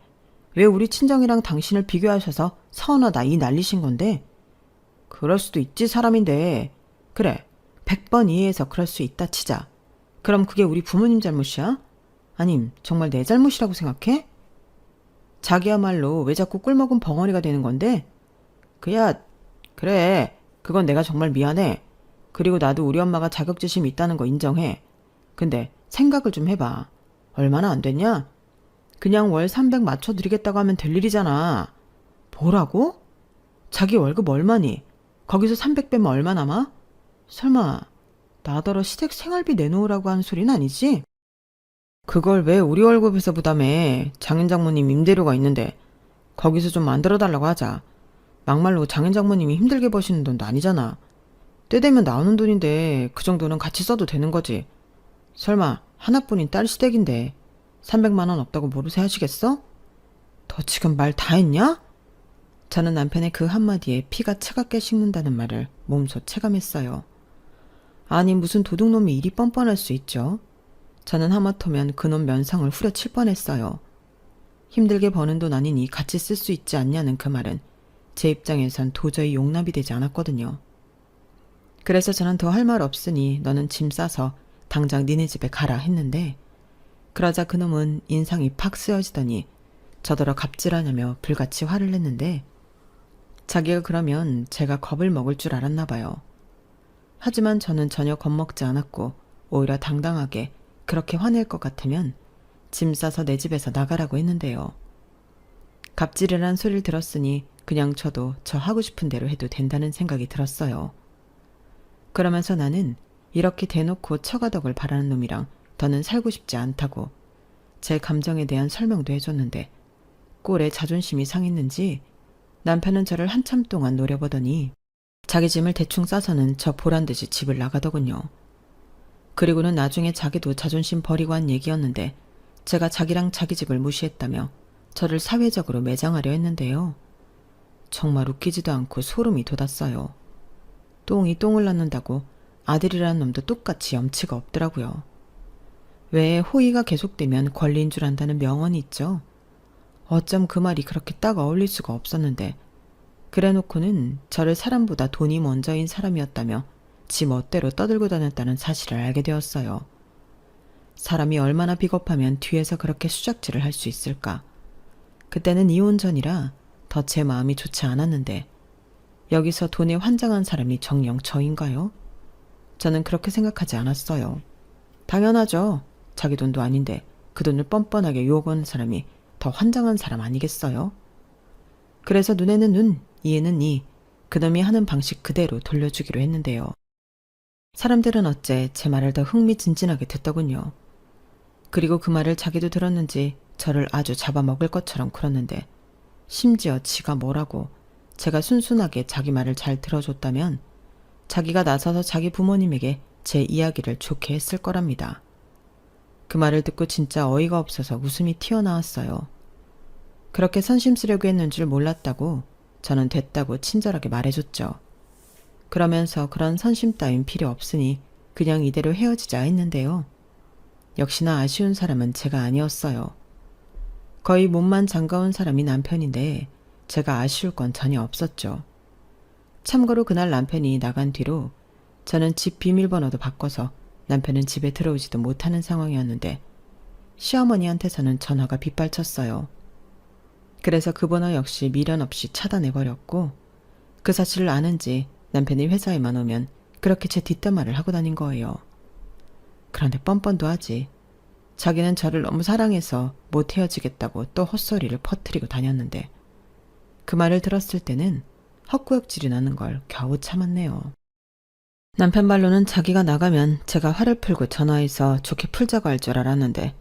왜 우리 친정이랑 당신을 비교하셔서 서운하다 이 난리신 건데? 그럴 수도 있지 사람인데. 그래, 100번 이해해서 그럴 수 있다 치자. 그럼 그게 우리 부모님 잘못이야? 아님 정말 내 잘못이라고 생각해? 자기야말로 왜 자꾸 꿀먹은 벙어리가 되는 건데? 그래. 그건 내가 정말 미안해. 그리고 나도 우리 엄마가 자격지심이 있다는 거 인정해. 근데 생각을 좀 해봐. 얼마나 안 됐냐? 그냥 월 300 맞춰드리겠다고 하면 될 일이잖아. 뭐라고? 자기 월급 얼마니? 거기서 300 빼면 얼마 남아? 설마 나더러 시댁 생활비 내놓으라고 하는 소리는 아니지? 그걸 왜 우리 월급에서 부담해? 장인 장모님 임대료가 있는데 거기서 좀 만들어달라고 하자. 막말로 장인 장모님이 힘들게 버시는 돈도 아니잖아. 때 되면 나오는 돈인데 그 정도는 같이 써도 되는 거지. 설마 하나뿐인 딸 시댁인데 300만 원 없다고 모르쇠 하시겠어? 너 지금 말 다 했냐? 저는 남편의 그 한마디에 피가 차갑게 식는다는 말을 몸소 체감했어요. 아니 무슨 도둑놈이 이리 뻔뻔할 수 있죠. 저는 하마터면 그놈 면상을 후려칠 뻔했어요. 힘들게 버는 돈 아니니 같이 쓸 수 있지 않냐는 그 말은 제 입장에선 도저히 용납이 되지 않았거든요. 그래서 저는 더 할 말 없으니 너는 짐 싸서 당장 니네 집에 가라 했는데 그러자 그놈은 인상이 팍 쓰여지더니 저더러 갑질하냐며 불같이 화를 냈는데 자기가 그러면 제가 겁을 먹을 줄 알았나 봐요. 하지만 저는 전혀 겁먹지 않았고 오히려 당당하게 그렇게 화낼 것 같으면 짐 싸서 내 집에서 나가라고 했는데요. 갑질이란 소리를 들었으니 그냥 저도 저 하고 싶은 대로 해도 된다는 생각이 들었어요. 그러면서 나는 이렇게 대놓고 처가덕을 바라는 놈이랑 더는 살고 싶지 않다고 제 감정에 대한 설명도 해줬는데 꼴에 자존심이 상했는지 남편은 저를 한참 동안 노려보더니 자기 짐을 대충 싸서는 저 보란듯이 집을 나가더군요. 그리고는 나중에 자기도 자존심 버리고 한 얘기였는데 제가 자기랑 자기 집을 무시했다며 저를 사회적으로 매장하려 했는데요. 정말 웃기지도 않고 소름이 돋았어요. 똥이 똥을 낳는다고 아들이라는 놈도 똑같이 염치가 없더라고요. 왜 호의가 계속되면 권리인 줄 안다는 명언이 있죠. 어쩜 그 말이 그렇게 딱 어울릴 수가 없었는데 그래놓고는 저를 사람보다 돈이 먼저인 사람이었다며 지 멋대로 떠들고 다녔다는 사실을 알게 되었어요. 사람이 얼마나 비겁하면 뒤에서 그렇게 수작질을 할 수 있을까. 그때는 이혼 전이라 더 제 마음이 좋지 않았는데 여기서 돈에 환장한 사람이 정녕 저인가요? 저는 그렇게 생각하지 않았어요. 당연하죠. 자기 돈도 아닌데 그 돈을 뻔뻔하게 유혹하는 사람이 더 환장한 사람 아니겠어요? 그래서 눈에는 눈, 이에는 이, 그놈이 하는 방식 그대로 돌려주기로 했는데요. 사람들은 어째 제 말을 더 흥미진진하게 듣더군요. 그리고 그 말을 자기도 들었는지 저를 아주 잡아먹을 것처럼 굴었는데 심지어 지가 뭐라고 제가 순순하게 자기 말을 잘 들어줬다면 자기가 나서서 자기 부모님에게 제 이야기를 좋게 했을 거랍니다. 그 말을 듣고 진짜 어이가 없어서 웃음이 튀어나왔어요. 그렇게 선심 쓰려고 했는 줄 몰랐다고 저는 됐다고 친절하게 말해줬죠. 그러면서 그런 선심 따윈 필요 없으니 그냥 이대로 헤어지자 했는데요. 역시나 아쉬운 사람은 제가 아니었어요. 거의 몸만 장가온 사람이 남편인데 제가 아쉬울 건 전혀 없었죠. 참고로 그날 남편이 나간 뒤로 저는 집 비밀번호도 바꿔서 남편은 집에 들어오지도 못하는 상황이었는데 시어머니한테서는 전화가 빗발쳤어요. 그래서 그 번호 역시 미련 없이 차단해버렸고 그 사실을 아는지 남편이 회사에만 오면 그렇게 제 뒷담화를 하고 다닌 거예요. 그런데 뻔뻔도 하지. 자기는 저를 너무 사랑해서 못 헤어지겠다고 또 헛소리를 퍼뜨리고 다녔는데 그 말을 들었을 때는 헛구역질이 나는 걸 겨우 참았네요. 남편 말로는 자기가 나가면 제가 화를 풀고 전화해서 좋게 풀자고 할 줄 알았는데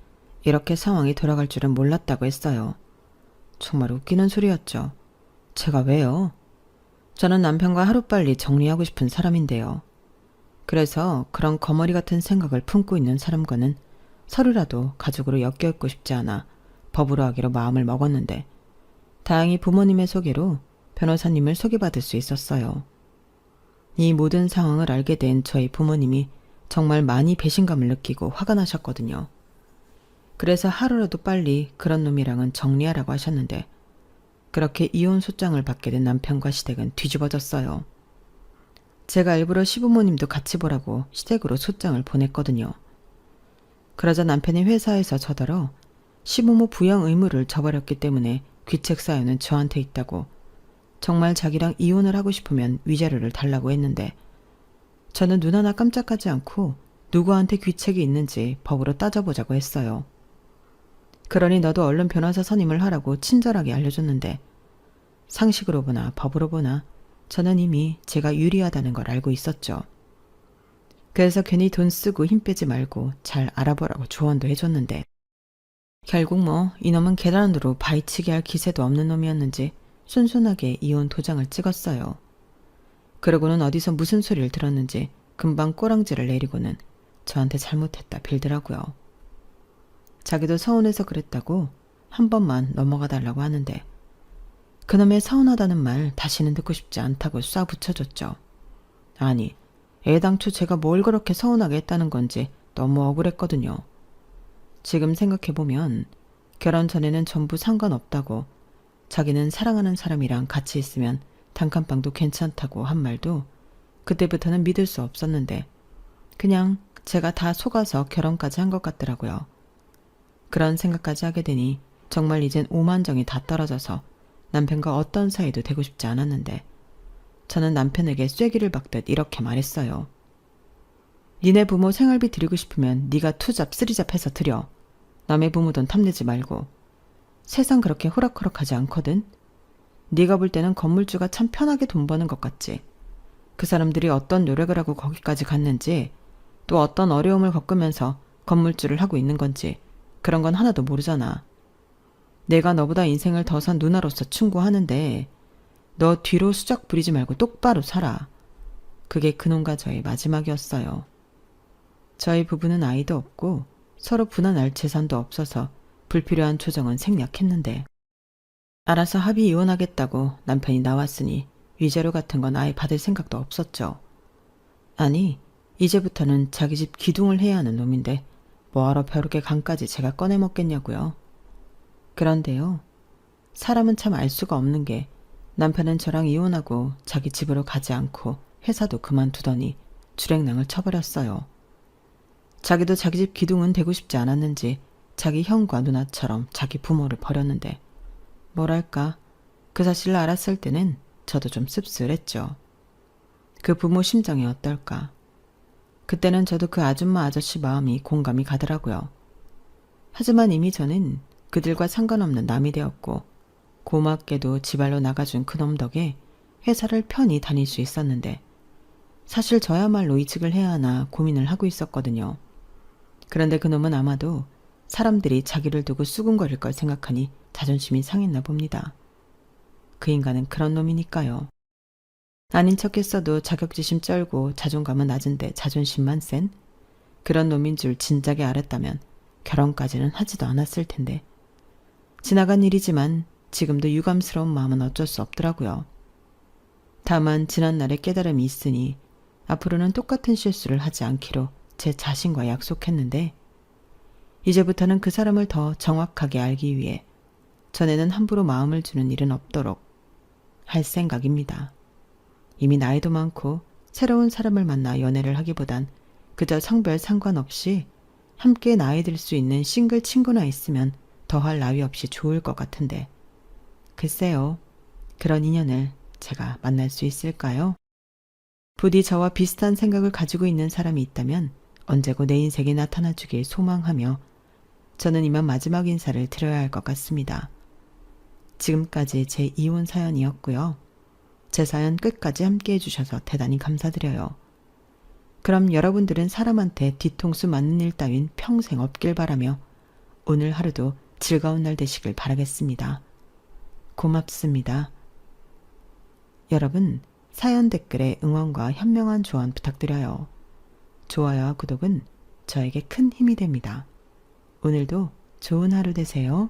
이렇게 상황이 돌아갈 줄은 몰랐다고 했어요. 정말 웃기는 소리였죠. 제가 왜요? 저는 남편과 하루빨리 정리하고 싶은 사람인데요. 그래서 그런 거머리 같은 생각을 품고 있는 사람과는 서로라도 가족으로 엮여있고 싶지 않아 법으로 하기로 마음을 먹었는데 다행히 부모님의 소개로 변호사님을 소개받을 수 있었어요. 이 모든 상황을 알게 된 저희 부모님이 정말 많이 배신감을 느끼고 화가 나셨거든요. 그래서 하루라도 빨리 그런 놈이랑은 정리하라고 하셨는데 그렇게 이혼 소장을 받게 된 남편과 시댁은 뒤집어졌어요. 제가 일부러 시부모님도 같이 보라고 시댁으로 소장을 보냈거든요. 그러자 남편이 회사에서 저더러 시부모 부양 의무를 저버렸기 때문에 귀책 사유는 저한테 있다고, 정말 자기랑 이혼을 하고 싶으면 위자료를 달라고 했는데 저는 눈 하나 깜짝하지 않고 누구한테 귀책이 있는지 법으로 따져보자고 했어요. 그러니 너도 얼른 변호사 선임을 하라고 친절하게 알려줬는데 상식으로 보나 법으로 보나 저는 이미 제가 유리하다는 걸 알고 있었죠. 그래서 괜히 돈 쓰고 힘 빼지 말고 잘 알아보라고 조언도 해줬는데 결국 뭐 이놈은 계란으로 바위치기 할 기세도 없는 놈이었는지 순순하게 이혼 도장을 찍었어요. 그러고는 어디서 무슨 소리를 들었는지 금방 꼬랑지를 내리고는 저한테 잘못했다 빌더라고요. 자기도 서운해서 그랬다고 한 번만 넘어가 달라고 하는데 그놈의 서운하다는 말 다시는 듣고 싶지 않다고 쏴 붙여줬죠. 아니, 애당초 제가 뭘 그렇게 서운하게 했다는 건지 너무 억울했거든요. 지금 생각해보면 결혼 전에는 전부 상관없다고, 자기는 사랑하는 사람이랑 같이 있으면 단칸방도 괜찮다고 한 말도 그때부터는 믿을 수 없었는데 그냥 제가 다 속아서 결혼까지 한 것 같더라고요. 그런 생각까지 하게 되니 정말 이젠 오만정이 다 떨어져서 남편과 어떤 사이도 되고 싶지 않았는데 저는 남편에게 쐐기를 박듯 이렇게 말했어요. 니네 부모 생활비 드리고 싶으면 네가 투잡 쓰리잡 해서 드려. 남의 부모 돈 탐내지 말고. 세상 그렇게 호락호락하지 않거든. 네가 볼 때는 건물주가 참 편하게 돈 버는 것 같지. 그 사람들이 어떤 노력을 하고 거기까지 갔는지, 또 어떤 어려움을 겪으면서 건물주를 하고 있는 건지 그런 건 하나도 모르잖아. 내가 너보다 인생을 더 산 누나로서 충고하는데 너 뒤로 수작 부리지 말고 똑바로 살아. 그게 그놈과 저의 마지막이었어요. 저희 부부는 아이도 없고 서로 분한할 재산도 없어서 불필요한 조정은 생략했는데 알아서 합의 이혼하겠다고 남편이 나왔으니 위자료 같은 건 아예 받을 생각도 없었죠. 아니, 이제부터는 자기 집 기둥을 해야 하는 놈인데 뭐하러 벼룩의 간까지 제가 꺼내 먹겠냐고요. 그런데요, 사람은 참 알 수가 없는 게 남편은 저랑 이혼하고 자기 집으로 가지 않고 회사도 그만두더니 주랭랑을 쳐버렸어요. 자기도 자기 집 기둥은 되고 싶지 않았는지 자기 형과 누나처럼 자기 부모를 버렸는데 뭐랄까, 그 사실을 알았을 때는 저도 좀 씁쓸했죠. 그 부모 심정이 어떨까. 그때는 저도 그 아줌마 아저씨 마음이 공감이 가더라고요. 하지만 이미 저는 그들과 상관없는 남이 되었고 고맙게도 지발로 나가준 그놈 덕에 회사를 편히 다닐 수 있었는데 사실 저야말로 이직을 해야 하나 고민을 하고 있었거든요. 그런데 그놈은 아마도 사람들이 자기를 두고 수군거릴 걸 생각하니 자존심이 상했나 봅니다. 그 인간은 그런 놈이니까요. 아닌 척했어도 자격지심 쩔고 자존감은 낮은데 자존심만 센 그런 놈인 줄 진작에 알았다면 결혼까지는 하지도 않았을 텐데. 지나간 일이지만 지금도 유감스러운 마음은 어쩔 수 없더라고요. 다만 지난날의 깨달음이 있으니 앞으로는 똑같은 실수를 하지 않기로 제 자신과 약속했는데 이제부터는 그 사람을 더 정확하게 알기 위해 전에는 함부로 마음을 주는 일은 없도록 할 생각입니다. 이미 나이도 많고 새로운 사람을 만나 연애를 하기보단 그저 성별 상관없이 함께 나이 들 수 있는 싱글 친구나 있으면 더할 나위 없이 좋을 것 같은데 글쎄요, 그런 인연을 제가 만날 수 있을까요? 부디 저와 비슷한 생각을 가지고 있는 사람이 있다면 언제고 내 인생에 나타나주길 소망하며 저는 이만 마지막 인사를 드려야 할 것 같습니다. 지금까지 제 이혼 사연이었고요. 제 사연 끝까지 함께 해주셔서 대단히 감사드려요. 그럼 여러분들은 사람한테 뒤통수 맞는 일 따윈 평생 없길 바라며 오늘 하루도 즐거운 날 되시길 바라겠습니다. 고맙습니다. 여러분, 사연 댓글에 응원과 현명한 조언 부탁드려요. 좋아요와 구독은 저에게 큰 힘이 됩니다. 오늘도 좋은 하루 되세요.